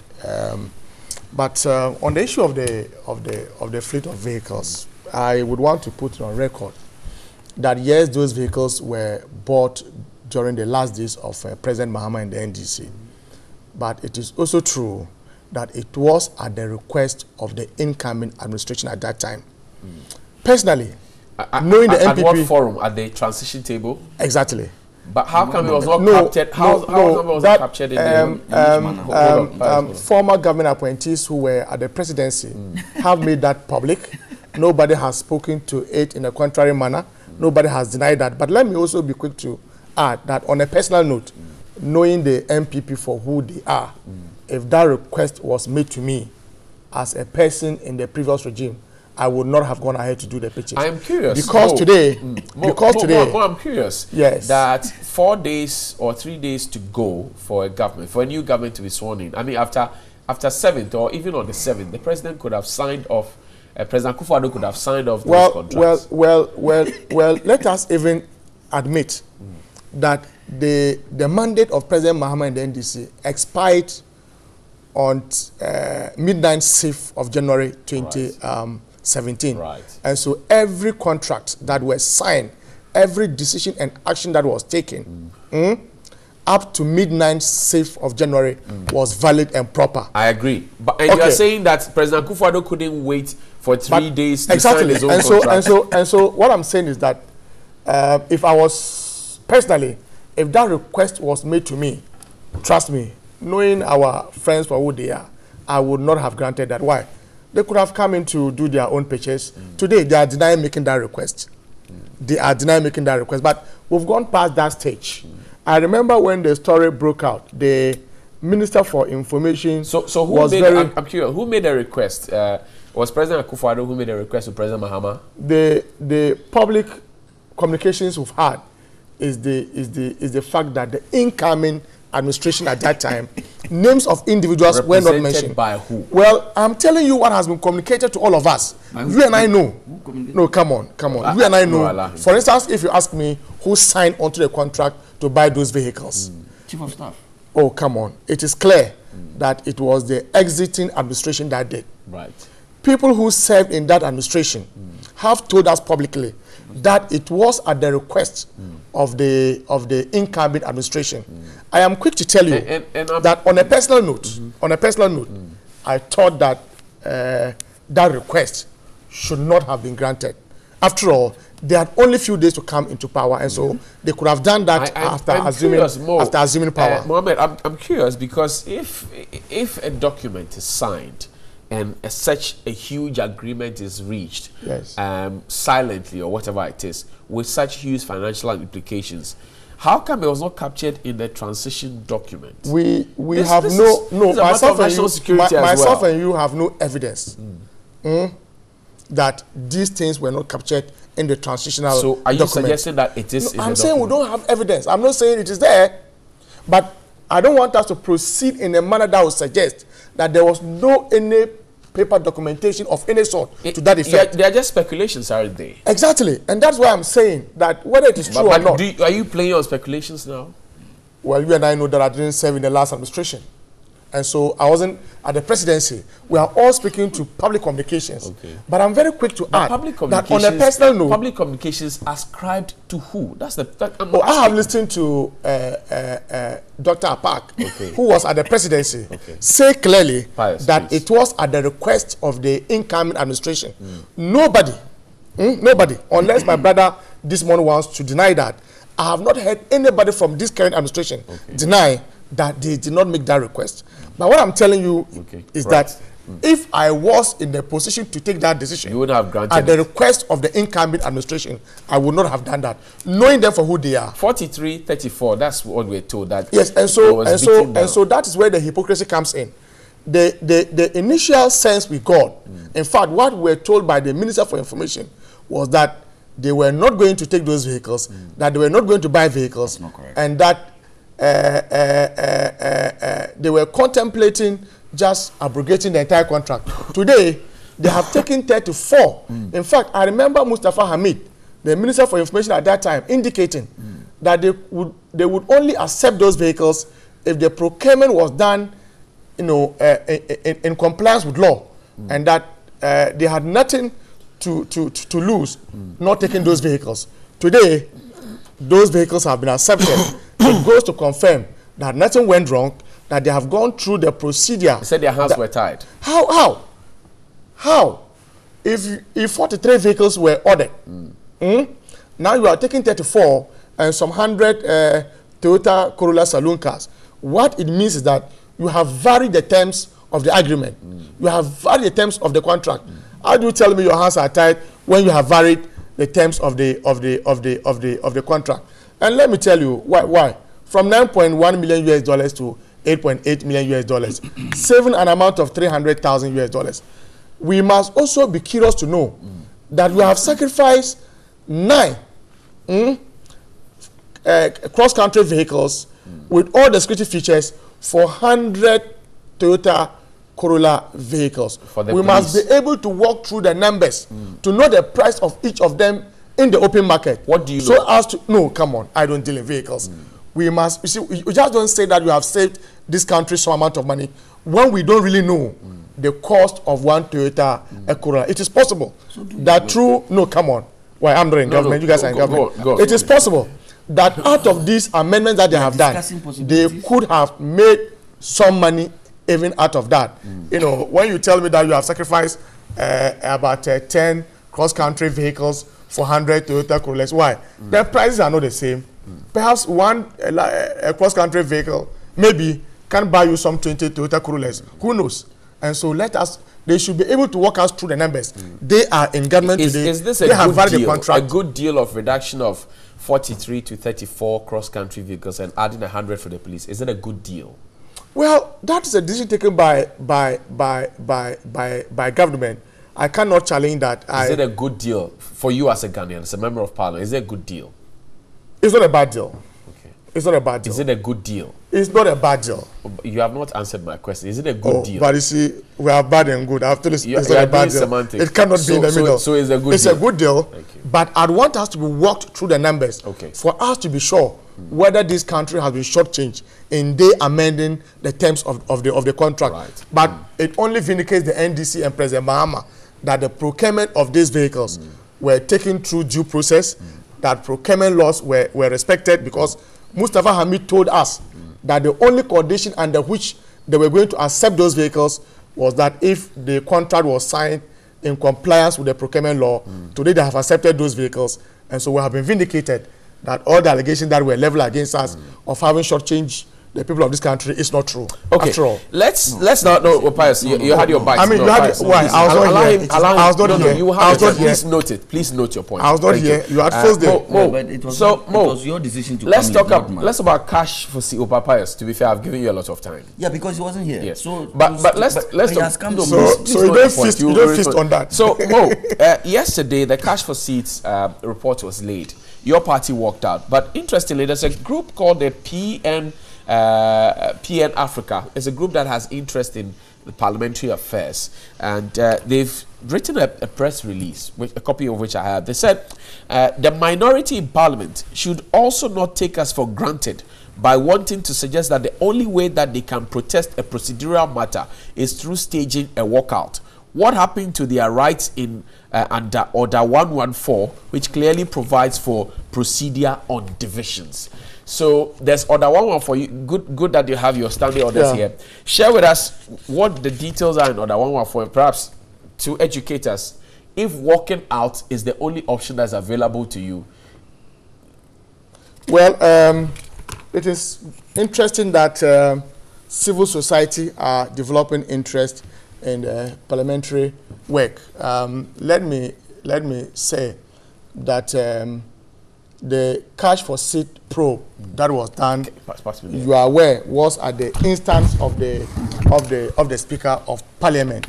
but on the issue of the fleet of vehicles, I would want to put on record that yes, those vehicles were bought during the last days of President Mahama and the NDC, but it is also true that it was at the request of the incoming administration at that time. Personally, knowing the NPP, at what forum? At the transition table? Exactly. But how come it was not captured? How come it was not captured in the former government appointees who were at the presidency have made that public. Nobody has spoken to it in a contrary manner. Nobody has denied that. But let me also be quick to add that on a personal note, knowing the MPP for who they are, if that request was made to me as a person in the previous regime, I would not have gone ahead to do the pitches. I am curious. Because today, I'm curious. Yes. That 4 days or 3 days to go for a government, for a new government to be sworn in. I mean, after 7th or even on the 7th, the president could have signed off. President Akufo-Addo could have signed off those contracts. Well. Let us even admit that the mandate of President Mahama and the NDC expired on midnight 6th of January 2017. Right. And so every contract that was signed, every decision and action that was taken up to midnight 6th of January was valid and proper. I agree. But you are saying that President Akufo-Addo couldn't wait for 3 days to sign his own contract. And so what I'm saying is that if I was personally, if that request was made to me, trust me, knowing our friends for who they are, I would not have granted that. Why? They could have come in to do their own purchase. Today, they are denying making that request. They are denying making that request. But we've gone past that stage. I remember when the story broke out, the Minister for Information I'm curious, who made the request? Was President Akufo-Addo who made the request to President Mahama? The public communications we've had is the fact that the incoming administration at that time, names of individuals were not mentioned. By who? Well, I'm telling you what has been communicated to all of us. You and I know. No, come on. You and I know. For instance, if you ask me who signed onto the contract to buy those vehicles. Chief of Staff. Oh, come on. It is clear that it was the exiting administration that did. Right. People who served in that administration have told us publicly that it was at the request of the incoming administration. I am quick to tell you that on a personal note, I thought that that request should not have been granted. After all, they had only a few days to come into power, and so they could have done that after assuming power. Mohammed, I'm curious because if a document is signed and such a huge agreement is reached, yes, silently or whatever it is, with such huge financial implications, how come it was not captured in the transition document? Myself and you have no evidence that these things were not captured in the transitional document. So are you suggesting that it is? No, I'm saying we don't have evidence. I'm not saying it is there, but I don't want us to proceed in a manner that would suggest that there was no any paper documentation of any sort to that effect. They are just speculations, aren't they? Exactly, and that's why I'm saying that whether it is true or not. Are you playing on speculations now? Well, you and I know that I didn't serve in the last administration. And so I wasn't at the presidency. We are all speaking to public communications. Okay. But I'm very quick to add that on a personal note... Public communications ascribed to who? That's the... I have listened to Dr. Apak, who was at the presidency, say clearly that it was at the request of the incoming administration. Nobody, unless my brother this morning wants to deny that, I have not heard anybody from this current administration deny that they did not make that request. But what I'm telling you is that if I was in the position to take that decision, you would have granted at the request of the incoming administration, I would not have done that, knowing them for who they are. 43-34, that's what we're told. That yes, and so that is where the hypocrisy comes in. The initial sense we got, in fact, what we were told by the Minister for Information was that they were not going to take those vehicles, that they were not going to buy vehicles, and that they were contemplating just abrogating the entire contract. Today, they have taken 34. In fact, I remember Mustafa Hamid, the Minister for Information at that time, indicating that they would only accept those vehicles if the procurement was done, in compliance with law, and that they had nothing to lose not taking those vehicles. Today, those vehicles have been accepted. It goes to confirm that nothing went wrong, that they have gone through the procedure. They said their hands were tied. How? If 43 vehicles were ordered, now you are taking 34 and some 100 Toyota Corolla saloon cars. What it means is that you have varied the terms of the agreement. You have varied the terms of the contract. How do you tell me your hands are tied when you have varied the terms of the contract? And let me tell you why. From $9.1 million US to $8.8 million US, saving an amount of $300,000 US. We must also be curious to know that we have sacrificed 9 cross-country vehicles with all the security features for 100 Toyota Corolla vehicles. We must be able to walk through the numbers to know the price of each of them in the open market. What do you know? As to no, come on, I don't deal in vehicles. We must, you see, we just don't say that we have saved this country some amount of money when we don't really know the cost of one Toyota Corolla. It is possible that through, no, come on. Why, I'm not in government, you guys are in government. It is possible that out of these amendments that they have done, they could have made some money even out of that. When you tell me that you have sacrificed about 10 cross-country vehicles for 100 Toyota Corollas, why? The prices are not the same. Perhaps one cross-country vehicle maybe can buy you some 20 Toyota Corollas. Who knows? And so they should be able to walk us through the numbers. They are in government today. Is this a good deal of reduction of 43 to 34 cross-country vehicles and adding 100 for the police? Is it a good deal? Well, that is a decision taken by government. I cannot challenge that. Is it a good deal for you as a Ghanaian, as a member of parliament? Is it a good deal? It's not a bad deal. Okay. It's not a bad deal. Is it a good deal? It's not a bad deal. You have not answered my question. Is it a good deal? But you see, we are bad and good. After this, it's not a bad deal. Semantics. It cannot be in the middle. So it's a good deal. It's a good deal. But I want us to be walked through the numbers for us to be sure whether this country has been shortchanged in they amending the terms of the contract. Right. But it only vindicates the NDC and President Mahama that the procurement of these vehicles were taken through due process, that procurement laws were respected, because Mustafa Hamid told us that the only condition under which they were going to accept those vehicles was that if the contract was signed in compliance with the procurement law. Today they have accepted those vehicles, and so we have been vindicated that all the allegations that were leveled against us of having shortchanged the people of this country is not true. Okay, after all. let's not know, Pius. You had your bite. I mean, you had why? I was not here. I was not here. You had it. Please note it. Please note your point. I was not here. You had first day. But it was your decision to let's talk about cash for CEO Pius. To be fair, I've given you a lot of time. Yeah, because he wasn't here. Yes. So, but let's talk. So you don't feast on that. So yesterday the cash for seats report was laid. Your party walked out, but interestingly, there's a group called the PN Africa is a group that has interest in the parliamentary affairs, and they've written a press release, a copy of which I have. They said the minority in parliament should also not take us for granted by wanting to suggest that the only way that they can protest a procedural matter is through staging a walkout. What happened to their rights in under Order 114, which clearly provides for procedure on divisions? So there's Order 114 for you. Good that you have your standing orders here. Share with us what the details are in Order 114, perhaps to educate us if walking out is the only option that's available to you. Well, it is interesting that civil society are developing interest in parliamentary work. Let me say that the cash for seat probe that was done, you are aware, was at the instance of the Speaker of Parliament.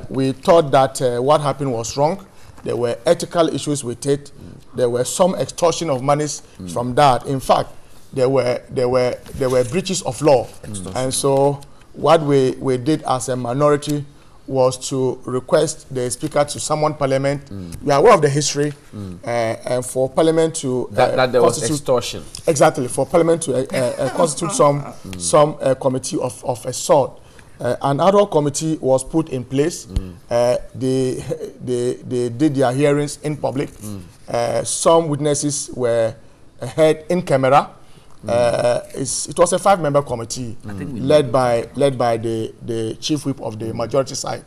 We thought that what happened was wrong. There were ethical issues with it. There were some extortion of monies from that. In fact, there were breaches of law. And so what we did as a minority was to request the Speaker to summon Parliament. We are aware of the history, and for Parliament to that there was extortion. Exactly, for Parliament to constitute some committee of a sort. An ad hoc committee was put in place. They did their hearings in public. Some witnesses were heard in camera. It was a 5-member committee led by the chief whip of the majority side.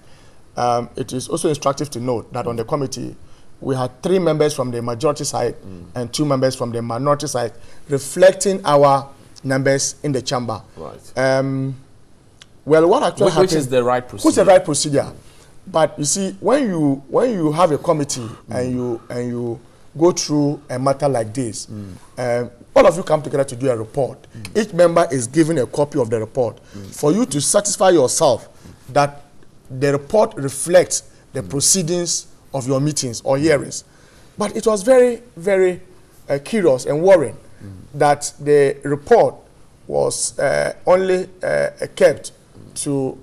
It is also instructive to note that on the committee we had 3 members from the majority side and 2 members from the minority side, reflecting our numbers in the chamber. Right. Well, what actually happened? Which is the right procedure? Which is the right procedure? But you see, when you have a committee and you go through a matter like this, all of you come together to do a report. Each member is given a copy of the report for you to satisfy yourself that the report reflects the proceedings of your meetings or hearings. But it was very, very curious and worrying that the report was only kept to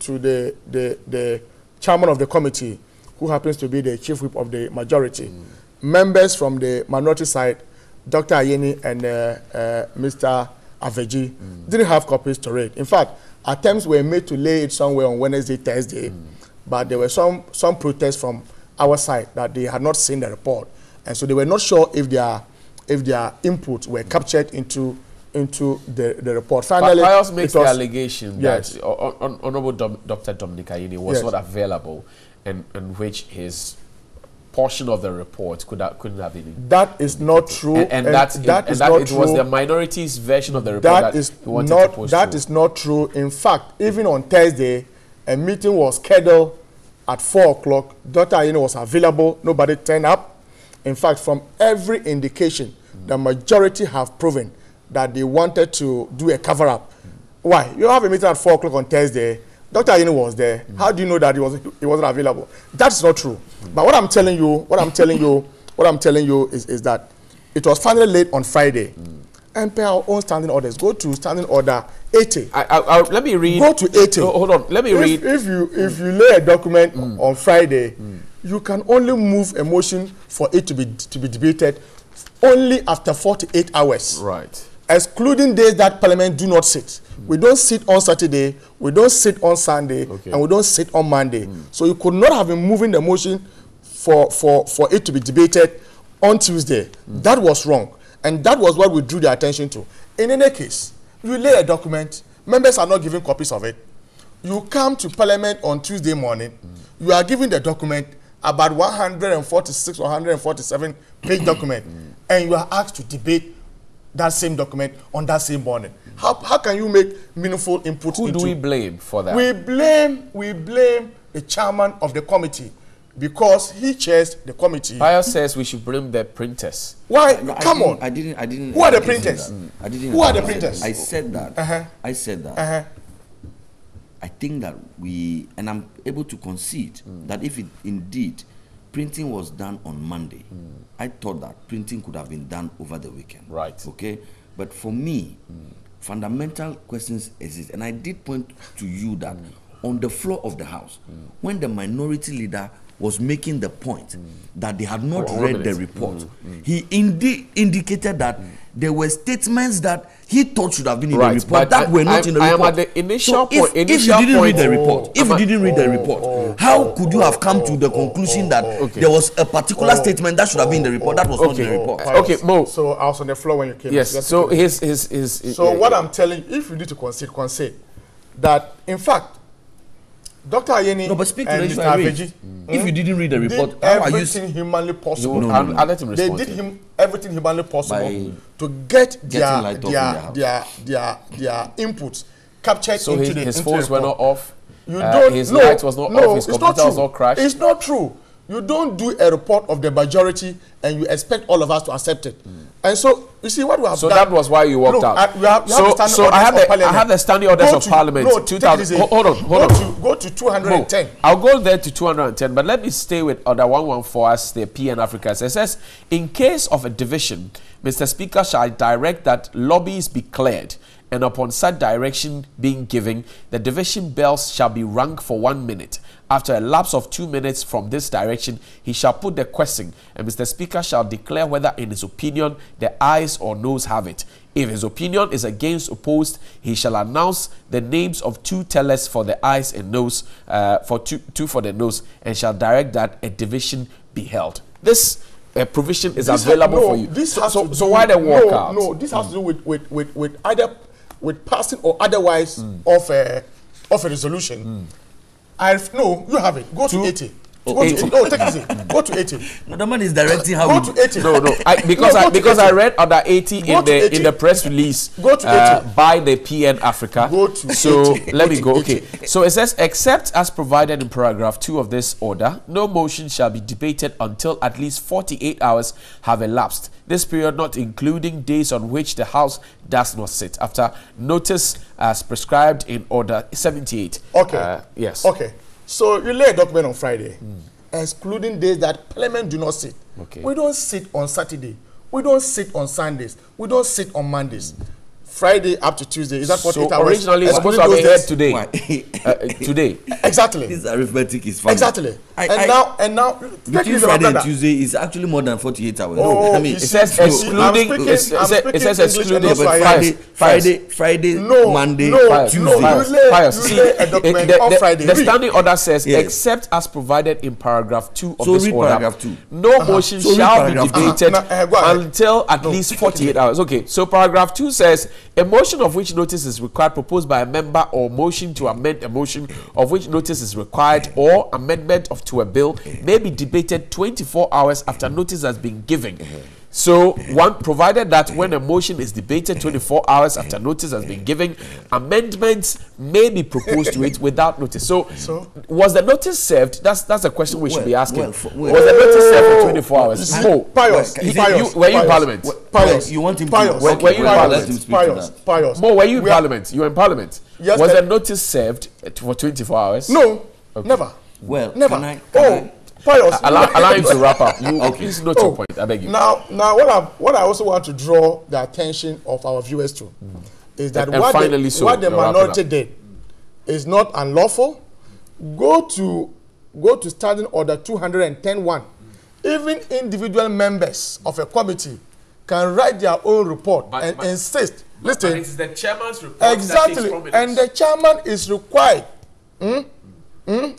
the chairman of the committee, who happens to be the chief whip of the majority. Members from the minority side, Dr. Ayeni and Mr. Aveji, didn't have copies to read. In fact, attempts were made to lay it somewhere on Wednesday, Thursday, but there were some protests from our side that they had not seen the report, and so they were not sure if their input were captured into the report. Finally, Pius makes the allegation that Honorable Dr. Dominic Ayeni was not available, and which his portion of the report couldn't have been. That is not true, and that it was the minority's version of the report that is not true. In fact, even on Thursday, a meeting was scheduled at 4 o'clock. Dr. Ayeni was available. Nobody turned up. In fact, from every indication, the majority have proven that they wanted to do a cover-up. Why? You have a meeting at 4 o'clock on Thursday. Dr. Ayeni was there. How do you know that he wasn't available? That's not true. But what I'm telling you is that it was finally late on Friday. And per our own standing orders, go to standing order 80. Let me read. Go to 80. Hold on. Let me read. If you lay a document on Friday, you can only move a motion for it to be debated only after 48 hours. Right. Excluding days that Parliament do not sit. We don't sit on Saturday, we don't sit on Sunday, and we don't sit on Monday. So you could not have been moving the motion for it to be debated on Tuesday. That was wrong. And that was what we drew their attention to. In any case, you lay a document, members are not given copies of it. You come to Parliament on Tuesday morning, you are given the document, about 146 or 147 page document, and you are asked to debate that same document on that same morning. How can you make meaningful input? Who do we blame for that? We blame the chairman of the committee because he chairs the committee. Pius says we should blame the printers. Why? Come on. I didn't. Who are the printers? Who are the printers? I said that. I said that. I think that and I'm able to concede that if it indeed printing was done on Monday, I thought that printing could have been done over the weekend. Right. Okay. But for me, fundamental questions exist. And I did point to you that on the floor of the House, when the minority leader was making the point that they had not read the report, he indeed indicated that there were statements that he thought should have been in the report that were not in the report. The initial if you didn't read the report, if you didn't read the report, how could you have come to the conclusion that there was a particular statement that should have been in the report that was not in the report? Okay, Mo. So I was on the floor when you came. Yes. So what I'm telling you, if you need to concede that in fact, Dr. Ayeni no, but speak to and Mr. Aveji, if you didn't read the report, how are you humanly possible? I'll let him respond. They did everything humanly possible to get their inputs captured into the his phones were not off. You don't. His light was not off. His computer was not crashed. It's not true. You don't do a report of the majority and you expect all of us to accept it. And so, you see what we have done. So that was why you walked out. I have the standing orders of Parliament. No, 2000. Hold on. Go to 210. No, I'll go there to 210, but let me stay with order 114 as the PN Africa. So it says, in case of a division, Mr. Speaker shall direct that lobbies be cleared, and upon such direction being given, the division bells shall be rung for 1 minute. After a lapse of 2 minutes from this direction, he shall put the question, and Mr. Speaker shall declare whether in his opinion the ayes or noes have it. If his opinion is against opposed, he shall announce the names of 2 tellers for the ayes and noes, for two for the noes, and shall direct that a division be held. This provision is available for you. So why the walkout? No, this has to do with either with passing or otherwise of a resolution. No, you have it. Go to 80. No, take it easy. Go to 80. No, the man is directing how go to 80. No. Because I read under 80 in the press release go to 80. By the PN Africa. Go to so 80. Let me go. Okay. So it says, except as provided in paragraph 2 of this order, no motion shall be debated until at least 48 hours have elapsed. This period not including days on which the House does not sit, after notice as prescribed in order 78. Okay. Yes. Okay. So you lay a document on Friday, excluding days that Parliament do not sit. Okay. We don't sit on Saturday. We don't sit on Sundays. We don't sit on Mondays. Friday up to Tuesday. Is that 48 hours? Originally it's supposed to have been heard today. Today. Exactly. This arithmetic is funny. Exactly. And now between Friday and Tuesday is actually more than 48 hours. Oh, I mean, it says excluding. It says excluding Friday, Monday, Tuesday. You lay a document on Friday. The standing order says, except as provided in paragraph 2 of this order, paragraph 2. No motion shall be debated until at least 48 hours. Okay, so paragraph 2 says, a motion of which notice is required proposed by a member, or motion to amend a motion of which notice is required, or amendment to a bill may be debated 24 hours after notice has been given. So, provided that when a motion is debated 24 hours after notice has been given, amendments may be proposed to it without notice. So was the notice served? That's a question we should be asking. Was the notice served for 24 hours? Were you in Parliament? You want him to... Were you in Parliament? Mo, were you in Parliament? You were in Parliament. Yes, was the notice served for 24 hours? No, never. Well, never. Pius, allow him to wrap up. Please note your point. I beg you. Now, what I also want to draw the attention of our viewers to is that what the minority did is not unlawful. Go to Standing Order 210(1). Even individual members of a committee can write their own report and insist. Listen, it's the chairman's report. Exactly, and the chairman is required.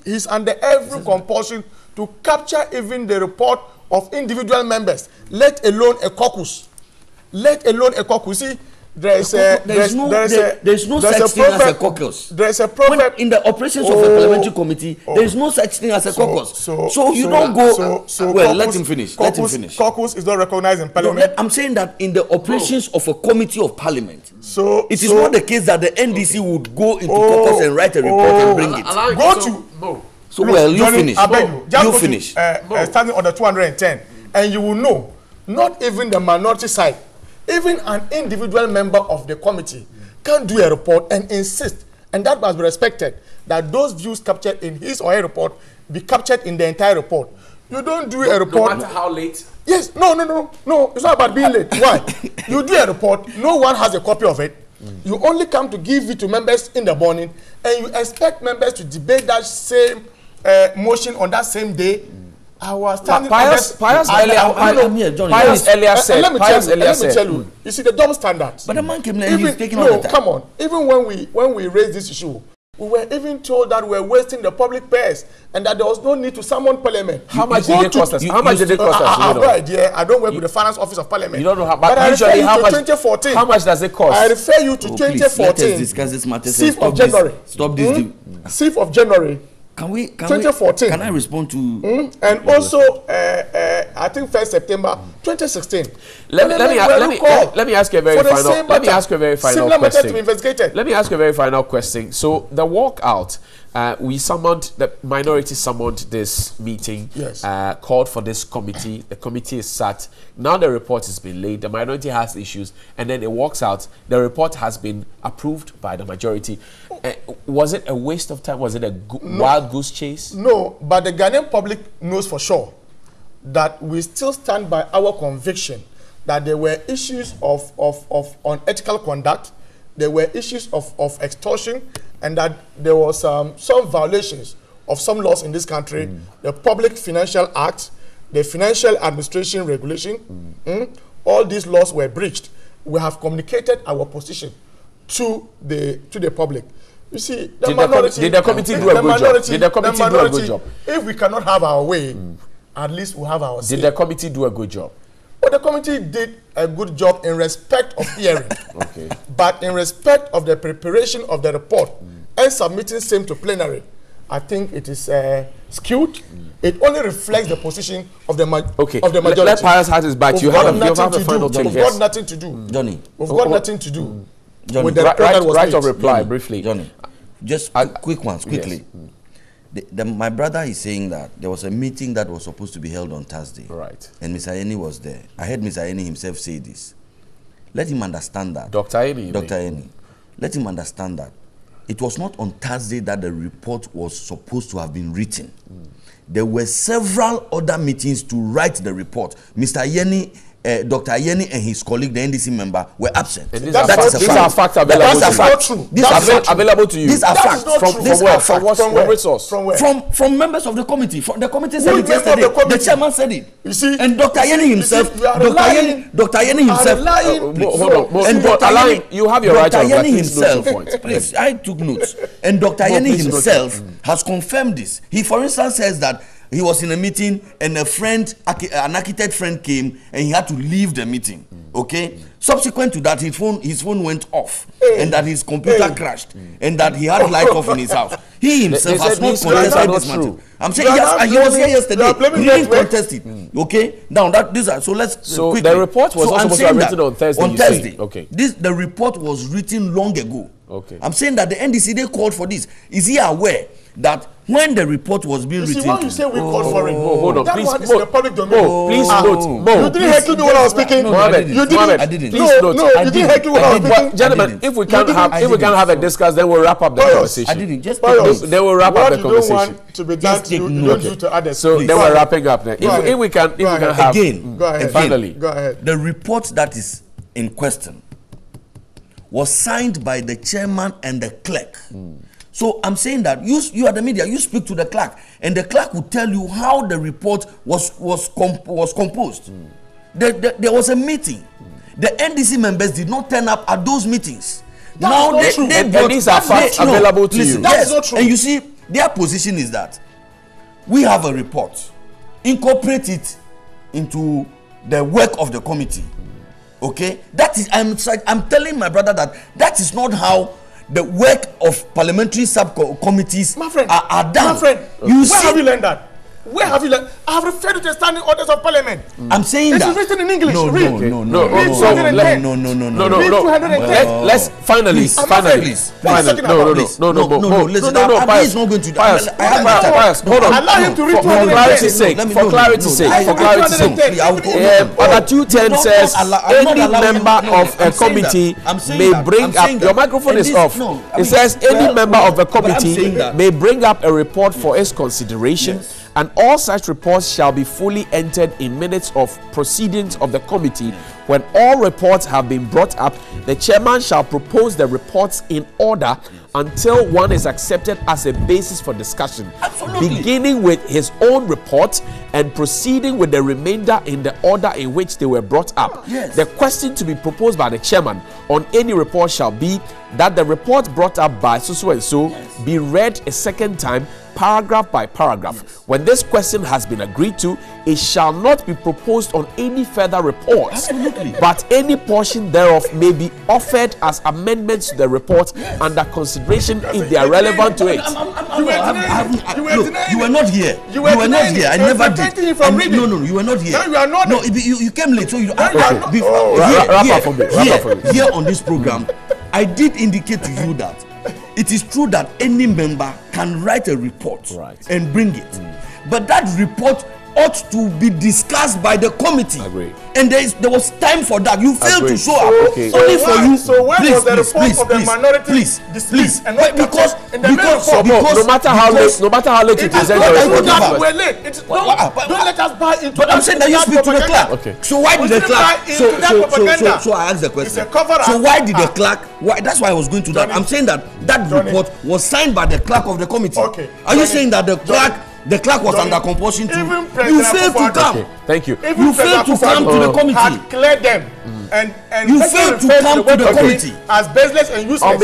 He's under every compulsion to capture even the report of individual members, let alone a caucus. See, there's no such thing as a caucus. There's a proverb in the operations of a parliamentary committee. There's no such thing as a caucus. So you don't go. Well, let him finish. Caucus is not recognized in Parliament. I'm saying that in the operations of a committee of Parliament, it is not the case that the NDC would go into caucus and write a report and bring it. So well, you finish. I beg you. You finish. Standing Order 210, and you will know. Not even the minority side, even an individual member of the committee can do a report and insist, and that must be respected, that those views captured in his or her report be captured in the entire report. You don't do a report. No matter how late. Yes. No. It's not about being late. Why? You do a report. No one has a copy of it. You only come to give it to members in the morning, and you expect members to debate that same motion on that same day. Our standing Pius earlier said. Let me tell you. You see the double standards. But the man came and he's taking all the time. Come on. Even when we raised this issue, we were even told that we were wasting the public purse and that there was no need to summon Parliament. How much did it cost us? How much did it cost us? I have no idea. I don't work with the Finance Office of Parliament. You don't know how, but I refer you to 2014. How much does it cost? I refer you to 2014. Please, let us discuss this matter. 6th of January. Stop this. 6th of January. Can 2014. Can I respond to? And also, I think 1st September 2016. Let me ask you a very final. Let me ask you a very final question. To be investigated. Let me ask you a very final question. So the walkout, we summoned, the minority summoned this meeting. Yes. Called for this committee. The committee is sat. Now the report has been laid. The minority has issues, and then it walks out. The report has been approved by the majority. Was it a waste of time? Was it a wild goose chase? No, but the Ghanaian public knows for sure that we still stand by our conviction that there were issues of unethical conduct, there were issues of extortion, and that there was some violations of some laws in this country, the Public Financial Act, the Financial Administration Regulation, all these laws were breached. We have communicated our position to the public. You see, did the committee do a good job? Did the committee do a good job? If we cannot have our way, at least we have our say. Did the committee do a good job? Well, the committee did a good job in respect of hearing. Okay. But in respect of the preparation of the report and submitting same to plenary, I think it is skewed. It only reflects the position of the majority. Let Pius have his back. You have a final thing. We've got nothing to do. Johnny. We've got nothing to do. Johnny. With the report that was right of made. reply, Johnny. briefly. Johnny, just quick ones, quickly. Yes. My brother is saying that there was a meeting that was supposed to be held on Thursday. Right. And Mr. Eni was there. I heard Mr. Eni himself say this. Let him understand that. Dr. Eni. Dr. Eni. Let him understand that. It was not on Thursday that the report was supposed to have been written. There were several other meetings to write the report. Mr. Yeni, Dr. Yeni and his colleague, the NDC member, were absent. These are facts available to you. These are facts available to you. These are facts. From where? Source? From where? From members of the committee. The committee said it yesterday. The chairman said it. You see, and Dr. Yeni himself. Dr. Yeni himself. Hold on. And Dr. Yeni, you have your right to Dr. Yeni himself. Please, I took notes. And Dr. Yeni himself has confirmed this. He, for instance, says that he was in a meeting and an architect friend came and he had to leave the meeting. Okay? Subsequent to that, his phone went off and that his computer crashed and that he had light off in his house. He himself has not contested this matter. I'm saying yes, and he was here yesterday. He didn't contest it. Okay? Now so let's quickly. The report was also supposed to be written on Thursday. On Thursday. Okay. The report was written long ago. Okay. I'm saying that the NDC called for this. Is he aware that when the report was being written? When you say we called for it, hold on, that please, one is in the public domain. Please note. You didn't heckle me when I was speaking. You didn't. I didn't. Please note. You didn't heckle when I was speaking. Gentlemen, if we can't have a discussion, then we'll wrap up the conversation. I didn't. Just then we'll wrap up the conversation. What you don't want to be done, you don't do to others. So then we're wrapping up. Then, if we can have again, finally, go ahead. The report that is in question was signed by the chairman and the clerk. So I'm saying that you are the media, you speak to the clerk, and the clerk will tell you how the report was composed. There was a meeting. The NDC members did not turn up at those meetings. These are facts available to you. That is not true. And you see, their position is that we have a report, incorporate it into the work of the committee. Okay, that is. I'm telling my brother that is not how the work of parliamentary subcommittees are done. My friend, where have you learned that? Where have you learned? I have referred to the standing orders of parliament. I'm saying that. It's written in English. No. Let's finally. Listen, Pius is not going to. Pius, hold on. Allow him to read. For clarity's sake. Order 210 says any member of a committee may bring up. Your microphone is off. It says any member of a committee may bring up a report for its consideration. And all such reports shall be fully entered in minutes of proceedings of the committee When all reports have been brought up, the chairman shall propose the reports in order until one is accepted as a basis for discussion. Absolutely. Beginning with his own report and proceeding with the remainder in the order in which they were brought up. Yes. The question to be proposed by the chairman on any report shall be that the report brought up by so and so be read a second time, paragraph by paragraph. Yes. When this question has been agreed to, it shall not be proposed on any further reports, Absolutely. but any portion thereof may be offered as amendments to the report under consideration if they are relevant to it. You were not here. You were not here. I never did. No, you were not here. No, you are not. No, you came late, so you. Here on this program, I did indicate to you that it is true that any member can write a report and bring it, but that report ought to be discussed by the committee. Agree. And there was time for that. You failed to show up. Okay. Only for you. So when was the report of the minority dismissed? And not because no matter how late you present the report, we're late. Don't let us buy into. But I'm saying that you speak to the clerk. Okay. So why did the clerk? So I asked the question. So why did the clerk? Why? That's why I was going to that. I'm saying that report was signed by the clerk of the committee. Okay. Are you saying that the clerk was under compulsion to? You failed to come. Okay. Thank you. You failed to come to the committee. Had cleared them. And you failed to come to the committee as baseless and useless. On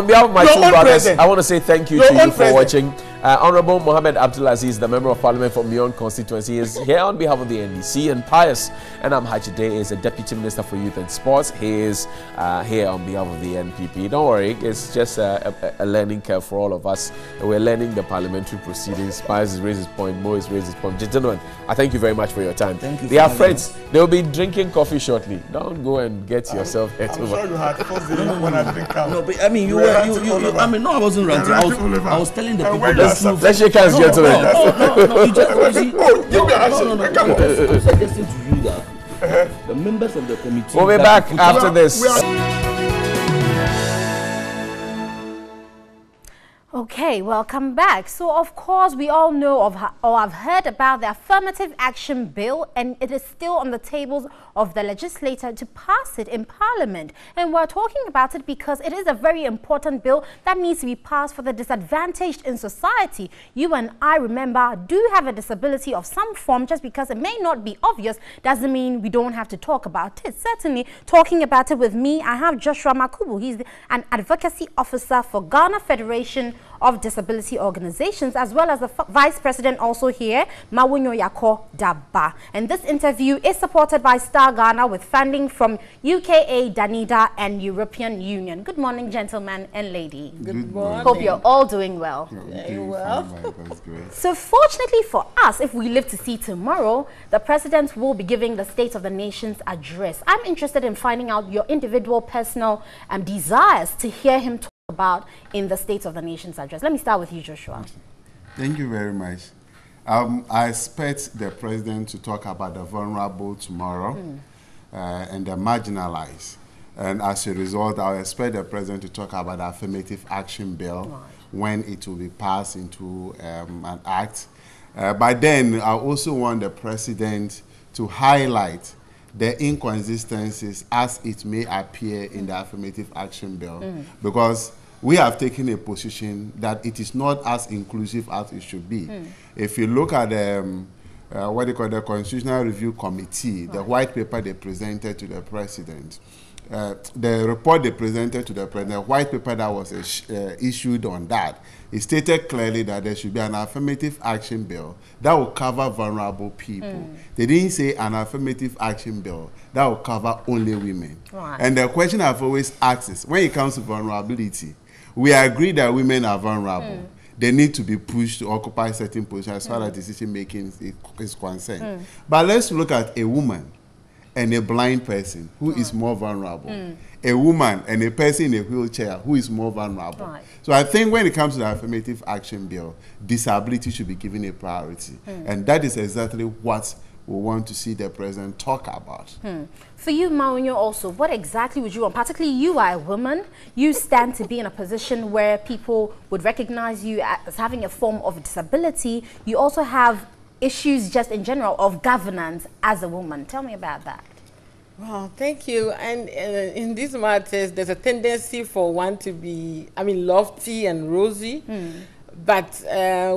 behalf of my two brothers, president. I want to say thank you to you for watching. Honorable Mohammed Abdulaziz, the member of parliament from Mion constituency, is here on behalf of the NDC, and Pius and Hajide is a deputy minister for youth and sports. He is here on behalf of the NPP. Don't worry, it's just a learning curve for all of us. We're learning the parliamentary proceedings. Pius has raised his point, Mo has raised his point. Gentlemen, I thank you very much for your time. Thank you. They are friends. They will be drinking coffee shortly. Don't go and get yourself I'm sure you had first when I didn't come. No, but I mean, you I wasn't ranting. I was telling the people that. Let's shake hands, gentlemen. No, you just come on. I'm suggesting to you that the members of the committee. We'll be back after this. Okay, welcome back. So, of course, we all know of or have heard about the affirmative action bill, and it is still on the tables of the legislature to pass it in Parliament. And we're talking about it because it is a very important bill that needs to be passed for the disadvantaged in society. You and I, remember, do have a disability of some form. Just because it may not be obvious doesn't mean we don't have to talk about it. Certainly, talking about it with me, I have Joshua Makubu. He's an advocacy officer for Ghana Federation of Disability Organizations, as well as the Vice President also here, Mawunyo Yako Daba. And this interview is supported by Star Ghana with funding from UKA, Danida, and European Union. Good morning, gentlemen and lady. Good morning. Hope you're all doing well. Very well. So fortunately for us, if we live to see tomorrow, the President will be giving the State of the Nation's address. I'm interested in finding out your individual personal desires to hear him talk about in the State of the Nation's address. Let me start with you, Joshua. Thank you very much. I expect the President to talk about the vulnerable tomorrow and the marginalized. And as a result, I expect the President to talk about the affirmative action bill when it will be passed into an act. By then, I also want the President to highlight the inconsistencies as it may appear in the affirmative action bill, because we have taken a position that it is not as inclusive as it should be. If you look at what they call the Constitutional Review Committee, the white paper they presented to the President, the report they presented to the President, the white paper that was issued on that, it stated clearly that there should be an affirmative action bill that will cover vulnerable people. They didn't say an affirmative action bill that will cover only women. And the question I've always asked is, when it comes to vulnerability, we agree that women are vulnerable. They need to be pushed to occupy certain positions as far as decision making is concerned. But let's look at a woman and a blind person who is more vulnerable. A woman and a person in a wheelchair who is more vulnerable. So I think when it comes to the affirmative action bill, disability should be given a priority. And that is exactly what we want to see the President talk about. For you, Mawunyo, also, what exactly would you want? Particularly, you are a woman. You stand to be in a position where people would recognize you as having a form of disability. You also have issues just in general of governance as a woman. Tell me about that. Wow, thank you. And in these matters, there's a tendency for one to be, lofty and rosy. But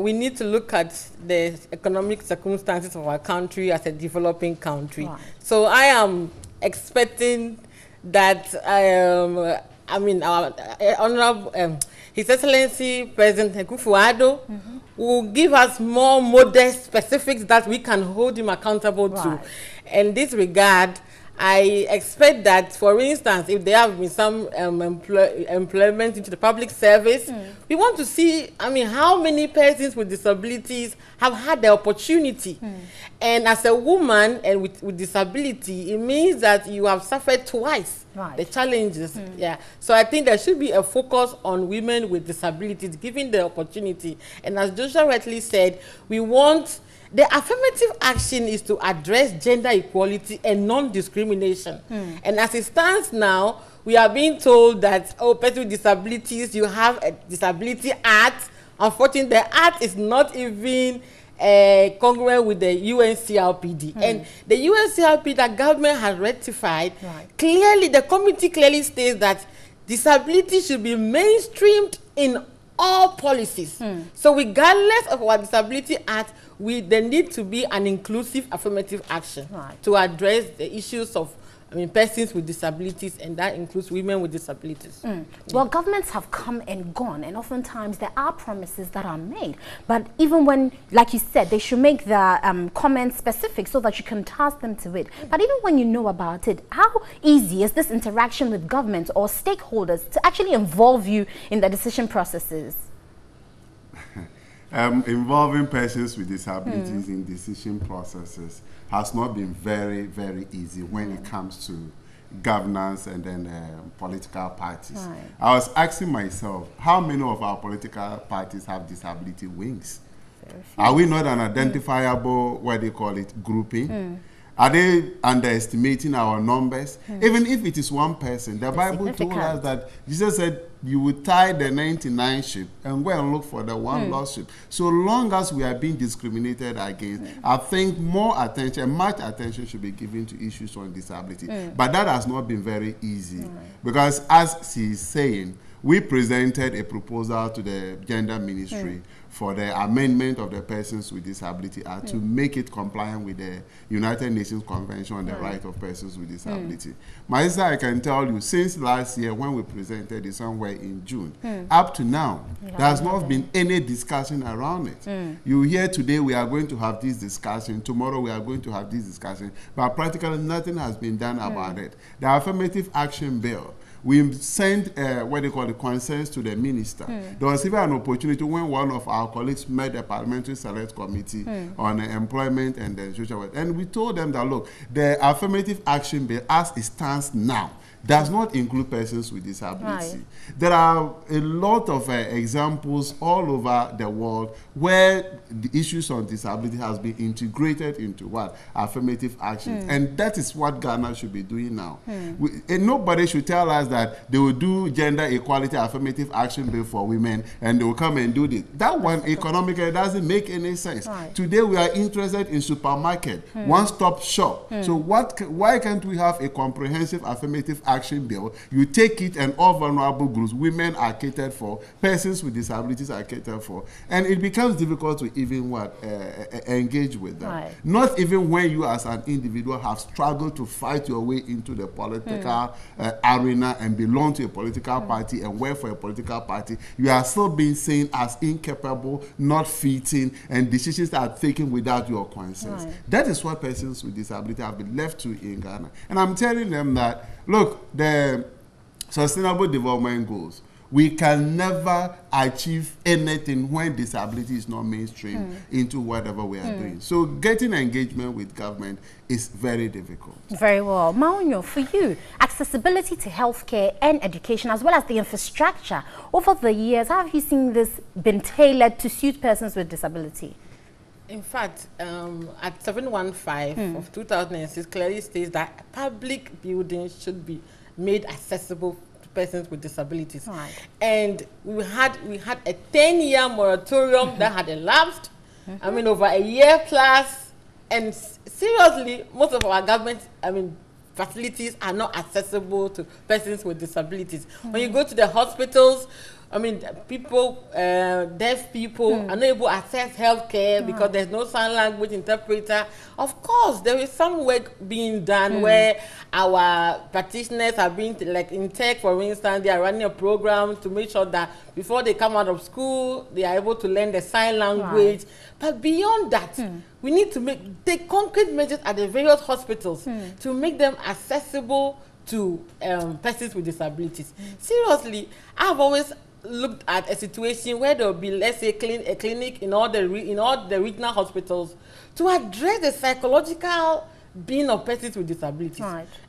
we need to look at the economic circumstances of our country as a developing country. Right. So I am expecting that, our Honorable, His Excellency President Akufo-Addo will give us more modest specifics that we can hold him accountable to. In this regard, I expect that, for instance, if there have been some employment into the public service, we want to see, how many persons with disabilities have had the opportunity. And as a woman and with disability, it means that you have suffered twice the challenges. Yeah. So I think there should be a focus on women with disabilities, given the opportunity. And as Joshua rightly said, we want the affirmative action is to address gender equality and non-discrimination. And as it stands now, we are being told that, oh, people with disabilities, you have a disability act. Unfortunately, the act is not even congruent with the UNCRPD. And the UNCRPD that government has rectified, clearly, the committee clearly states that disability should be mainstreamed in all policies. So regardless of our disability act, there need to be an inclusive affirmative action to address the issues of persons with disabilities, and that includes women with disabilities. Well, governments have come and gone, and oftentimes there are promises that are made. But even when, like you said, they should make the comments specific so that you can task them to it. But even when you know about it, how easy is this interaction with government or stakeholders to actually involve you in the decision processes? Involving persons with disabilities in decision processes has not been very, very easy when it comes to governance and then political parties. I was asking myself, how many of our political parties have disability wings? Are we not an identifiable, what they call it, grouping? Are they underestimating our numbers? Even if it is one person, the Bible told us that Jesus said, you would tie the 99 sheep and go and look for the one lost sheep. So long as we are being discriminated against, I think more attention, much attention should be given to issues on disability. But that has not been very easy because, as she is saying, we presented a proposal to the Gender Ministry for the amendment of the Persons with Disability Act to make it compliant with the United Nations Convention on the Right of Persons with Disability. My sister, I can tell you, since last year when we presented it somewhere in June, up to now, there has not been any discussion around it. You hear today we are going to have this discussion, tomorrow we are going to have this discussion, but practically nothing has been done about it. The affirmative action bill, we sent what they call the concerns to the minister. There was even an opportunity when one of our colleagues met the Parliamentary Select Committee on employment and the social work. And we told them that, look, the affirmative action bill as it stands now does not include persons with disability. There are a lot of examples all over the world where the issues on disability has been integrated into what? Affirmative action. And that is what Ghana should be doing now. And nobody should tell us that they will do gender equality affirmative action bill for women and they will come and do this. That one economically doesn't make any sense. Today we are interested in supermarket, one-stop shop. So why can't we have a comprehensive affirmative action bill? You take it and all vulnerable groups, women are catered for, persons with disabilities are catered for, and it becomes difficult to even engage with them. Not even when you as an individual have struggled to fight your way into the political arena and belong to a political party and work for a political party, you are still being seen as incapable, not fitting, and decisions are taken without your consent. That is what persons with disability have been left to in Ghana. And I'm telling them that, look, the Sustainable Development Goals, we can never achieve anything when disability is not mainstream into whatever we are doing. So getting engagement with government is very difficult. Very well. Maunyo, for you, accessibility to healthcare and education, as well as the infrastructure, over the years, how have you seen this been tailored to suit persons with disability? In fact, at 715 of 2006 clearly states that public buildings should be made accessible to persons with disabilities. And we had a 10-year moratorium that had elapsed. I mean, over a year plus. And seriously, most of our government, facilities are not accessible to persons with disabilities. When you go to the hospitals, I mean, people, deaf people are not able to access healthcare because there's no sign language interpreter. Of course, there is some work being done where our practitioners are being, like in tech, for instance, they are running a program to make sure that before they come out of school, they are able to learn the sign language. But beyond that, we need to take concrete measures at the various hospitals to make them accessible to persons with disabilities. Seriously, I've always looked at a situation where there will be, let's say, a clinic in all the regional hospitals to address the psychological being of persons with disabilities.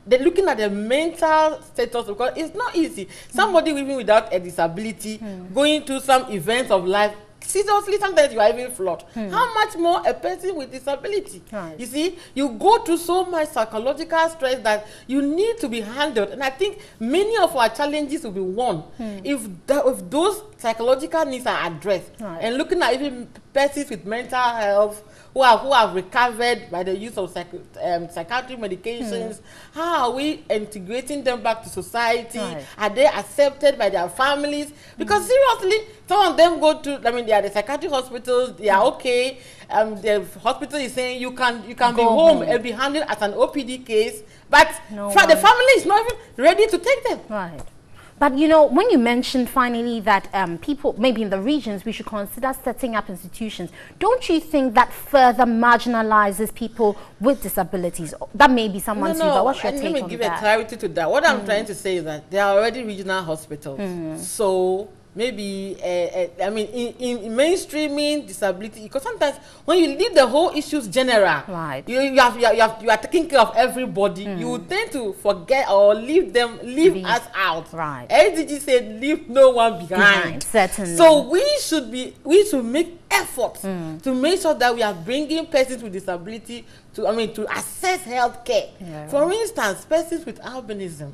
They're looking at the mental status, because it's not easy. Somebody even without a disability going through some events of life, seriously, sometimes you are even flawed. How much more a person with disability? You see, you go through so much psychological stress that you need to be handled. And I think many of our challenges will be won if those psychological needs are addressed. And looking at even persons with mental health who have recovered by the use of psychiatric medications, how are we integrating them back to society? Are they accepted by their families? Because seriously, some of them go to, I mean, they are the psychiatric hospitals, they are okay. The hospital is saying you can be home and be handled as an OPD case, but the family is not even ready to take them. But you know, when you mentioned finally that people, maybe in the regions, we should consider setting up institutions, don't you think that further marginalizes people with disabilities? That may be someone's view, but what's your take on that? Let me give a clarity to that. What I'm trying to say is that there are already regional hospitals. So maybe, I mean, in mainstreaming disability, because sometimes when you leave the whole issues general, you are taking care of everybody, you tend to forget or leave us out. SDG said, leave no one behind. Certainly. So we should make efforts to make sure that we are bringing persons with disability to access health care. For instance, persons with albinism.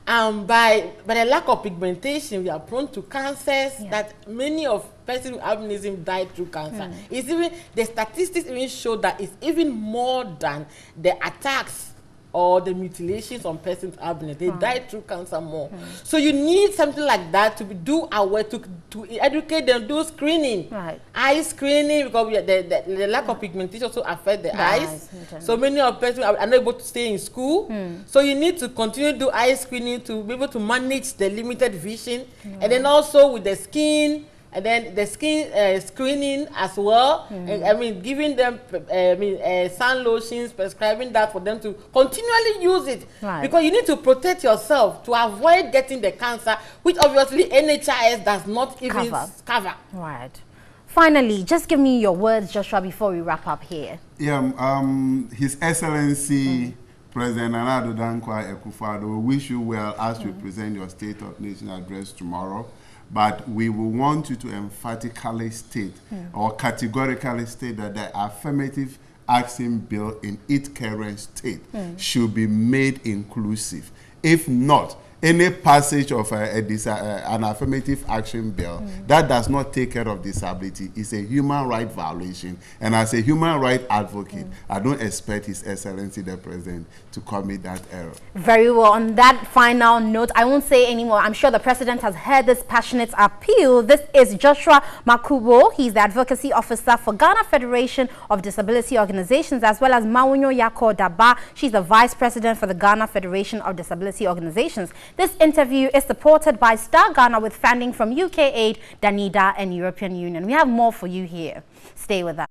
By the lack of pigmentation, we are prone to cancers that many of persons with albinism die through cancer. It's even, the statistics even show that it's even more than the attacks or the mutilations on persons with albinism. They die through cancer more. So you need something like that to do our work, to educate them, do screening. Eye screening, because the lack of pigmentation also affects the eyes. So many of persons are unable to stay in school. So you need to continue to do eye screening to be able to manage the limited vision. And then also with the skin, and then the skin screening as well. And, I mean, giving them sun lotions, prescribing that for them to continually use it. Because you need to protect yourself to avoid getting the cancer, which obviously NHIS does not even cover. Finally, just give me your words, Joshua, before we wrap up here. His Excellency President Nana Addo Dankwa Akufo-Addo, we wish you well as you present your State of Nation address tomorrow. But we will want you to emphatically state or categorically state that the affirmative action bill in its current state should be made inclusive. If not, any passage of an affirmative action bill that does not take care of disability is a human right violation. And as a human right advocate, I don't expect His Excellency the President to commit that error. Very well. On that final note, I won't say anymore. I'm sure the President has heard this passionate appeal. This is Joshua Makubo. He's the Advocacy Officer for Ghana Federation of Disability Organizations, as well as Mawunyo Yako Daba. She's the Vice President for the Ghana Federation of Disability Organizations. This interview is supported by Star Ghana with funding from UK Aid, Danida, and European Union. We have more for you here. Stay with us.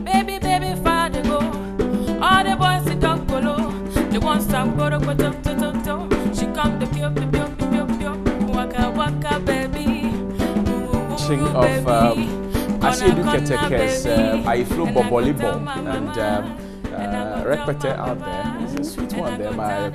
Baby, baby, father go. All the boys sit down below. They want some go to she come to pure, waka waka baby. Of Asiedu Ketekes, I flew Bobolibo and Rekpete out there. It's a sweet one there by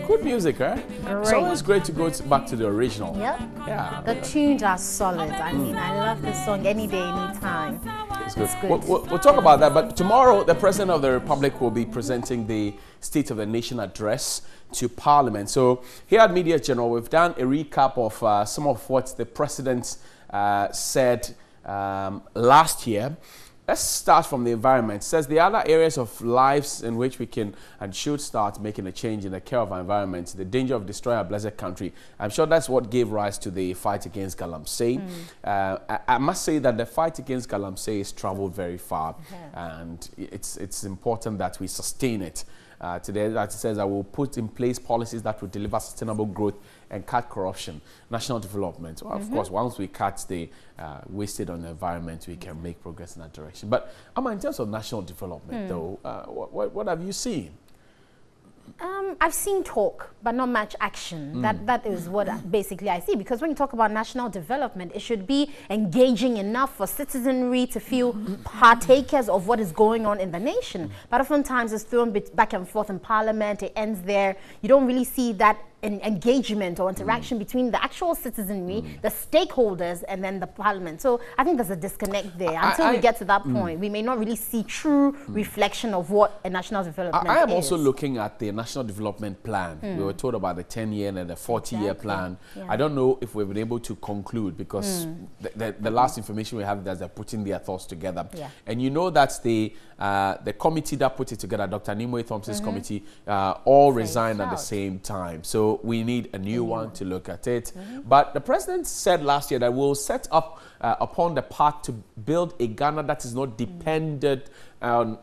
good music, right? It's always great to go back to the original. Yeah. The tunes are solid. I mean, I love this song any day, any time. It's good. We'll talk about that, but tomorrow the President of the Republic will be presenting the State of the Nation address to Parliament. So here at Media General, we've done a recap of some of what the President said last year. Let's start from the environment. It says the other areas of lives in which we can and should start making a change in the care of our environment, the danger of destroying our blessed country. I'm sure that's what gave rise to the fight against galamsey. I must say that the fight against galamsey has traveled very far, and it's important that we sustain it. Today, that says I will put in place policies that will deliver sustainable growth and cut corruption, national development. Well, of course, once we cut the wasted on the environment, we can make progress in that direction. But in terms of national development, though, what have you seen? I've seen talk, but not much action. That is what basically I see. Because when you talk about national development, it should be engaging enough for citizenry to feel partakers of what is going on in the nation. But oftentimes it's thrown back and forth in Parliament. It ends there. You don't really see that engagement or interaction between the actual citizenry, the stakeholders, and then the Parliament. So I think there's a disconnect there. Until we get to that point, we may not really see true reflection of what a national development is. I am also looking at the national development plan. We were told about the 10-year and the 40-year plan. I don't know if we've been able to conclude, because the last information we have is that they're putting their thoughts together. And you know that the committee that put it together, Dr. Nimoy Thompson's committee, all resigned at the same time. So we need a new one to look at it. But the president said last year that we'll set up upon the path to build a Ghana that is not dependent on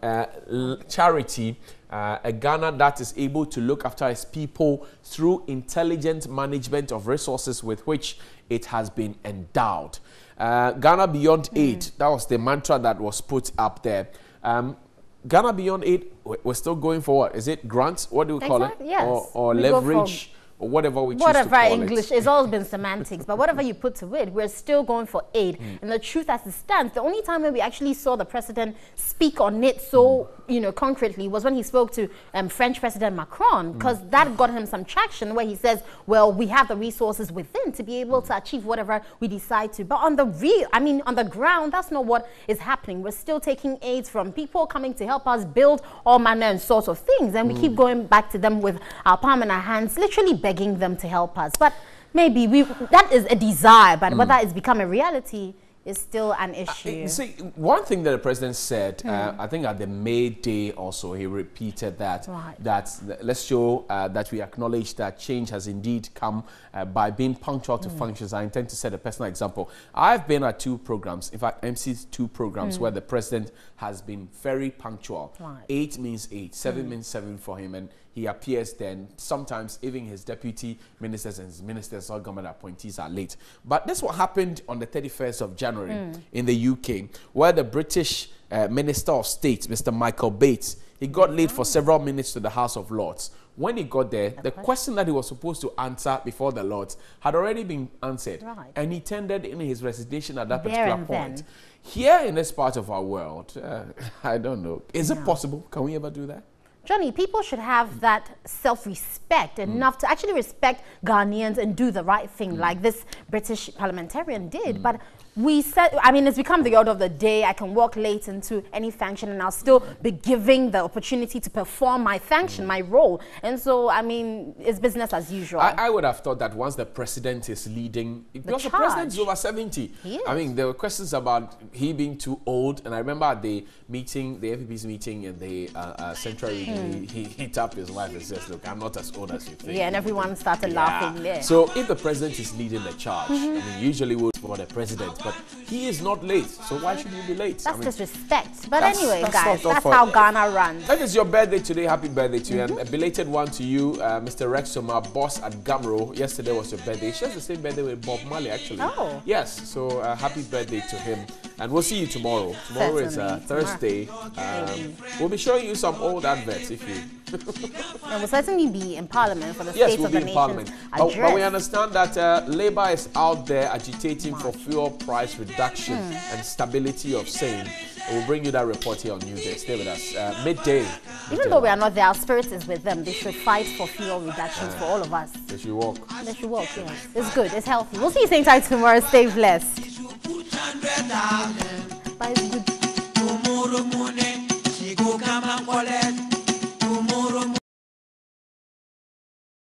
charity, a Ghana that is able to look after its people through intelligent management of resources with which it has been endowed. Ghana Beyond Aid, that was the mantra that was put up there. Ghana Beyond Aid, we're still going forward. Is it grants? What do we call it? Yes. Or leverage? Or whatever we choose to call English, it's always been semantics, but whatever you put to it, we're still going for aid. And the truth as it stands, the only time when we actually saw the president speak on it so, concretely was when he spoke to French President Macron, because that got him some traction, where he says, well, we have the resources within to be able to achieve whatever we decide to. But on the ground, that's not what is happening. We're still taking aids from people coming to help us build all manner and sorts of things. And we keep going back to them with our palm in our hands, literally begging them to help us. But maybe that is a desire, but whether it's become a reality is still an issue. See, one thing that the president said, I think at the May Day also, he repeated that, let's show that we acknowledge that change has indeed come by being punctual to functions. I intend to set a personal example. I've been at 2 programs, in fact, MC's 2 programs where the president has been very punctual. 8 means 8, 7 means 7 for him, and he appears then. Sometimes even his deputy ministers and his ministers or government appointees are late. But this what happened on the 31st of January in the UK, where the British Minister of State, Mr. Michael Bates, he got late for several minutes to the House of Lords. When he got there, the question that he was supposed to answer before the Lords had already been answered. And he tendered in his resignation at that particular point. Here in this part of our world, I don't know. Is it possible? Can we ever do that? Johnny, people should have that self-respect enough to actually respect Ghanaians and do the right thing like this British parliamentarian did. But we said, it's become the order of the day. I can walk late into any function and I'll still be giving the opportunity to perform my function, my role. And so, it's business as usual. I would have thought that once the president is leading, because the president is over 70. There were questions about he being too old. And I remember at the meeting, the FPP's meeting in the Central Region, he tapped his wife and says, look, I'm not as old as you think. Yeah, and everyone started laughing there. So if the president is leading the charge, usually we'll for the president, but he is not late, so why should he be late? That's disrespect. But anyway, guys, that's how Ghana runs. That is your birthday today. Happy birthday to you, and a belated one to you, Mr. Rexom, our boss at Gamro. Yesterday was your birthday. She has the same birthday with Bob Marley, actually. Oh. Yes, so happy birthday to him. And we'll see you tomorrow. Tomorrow is Thursday. We'll be showing you some old adverts if you... And we'll certainly be in Parliament for the State of the Nation. But we understand that Labour is out there agitating for fuel price reduction and stability of same. We'll bring you that report here on NewDay. Stay with us. Midday. Even though we are not there, our spirit is with them. They should fight for fuel reductions for all of us. They should walk. They should walk, yes. It's good. It's healthy. We'll see you same time tomorrow. Stay blessed. Bye. It's good.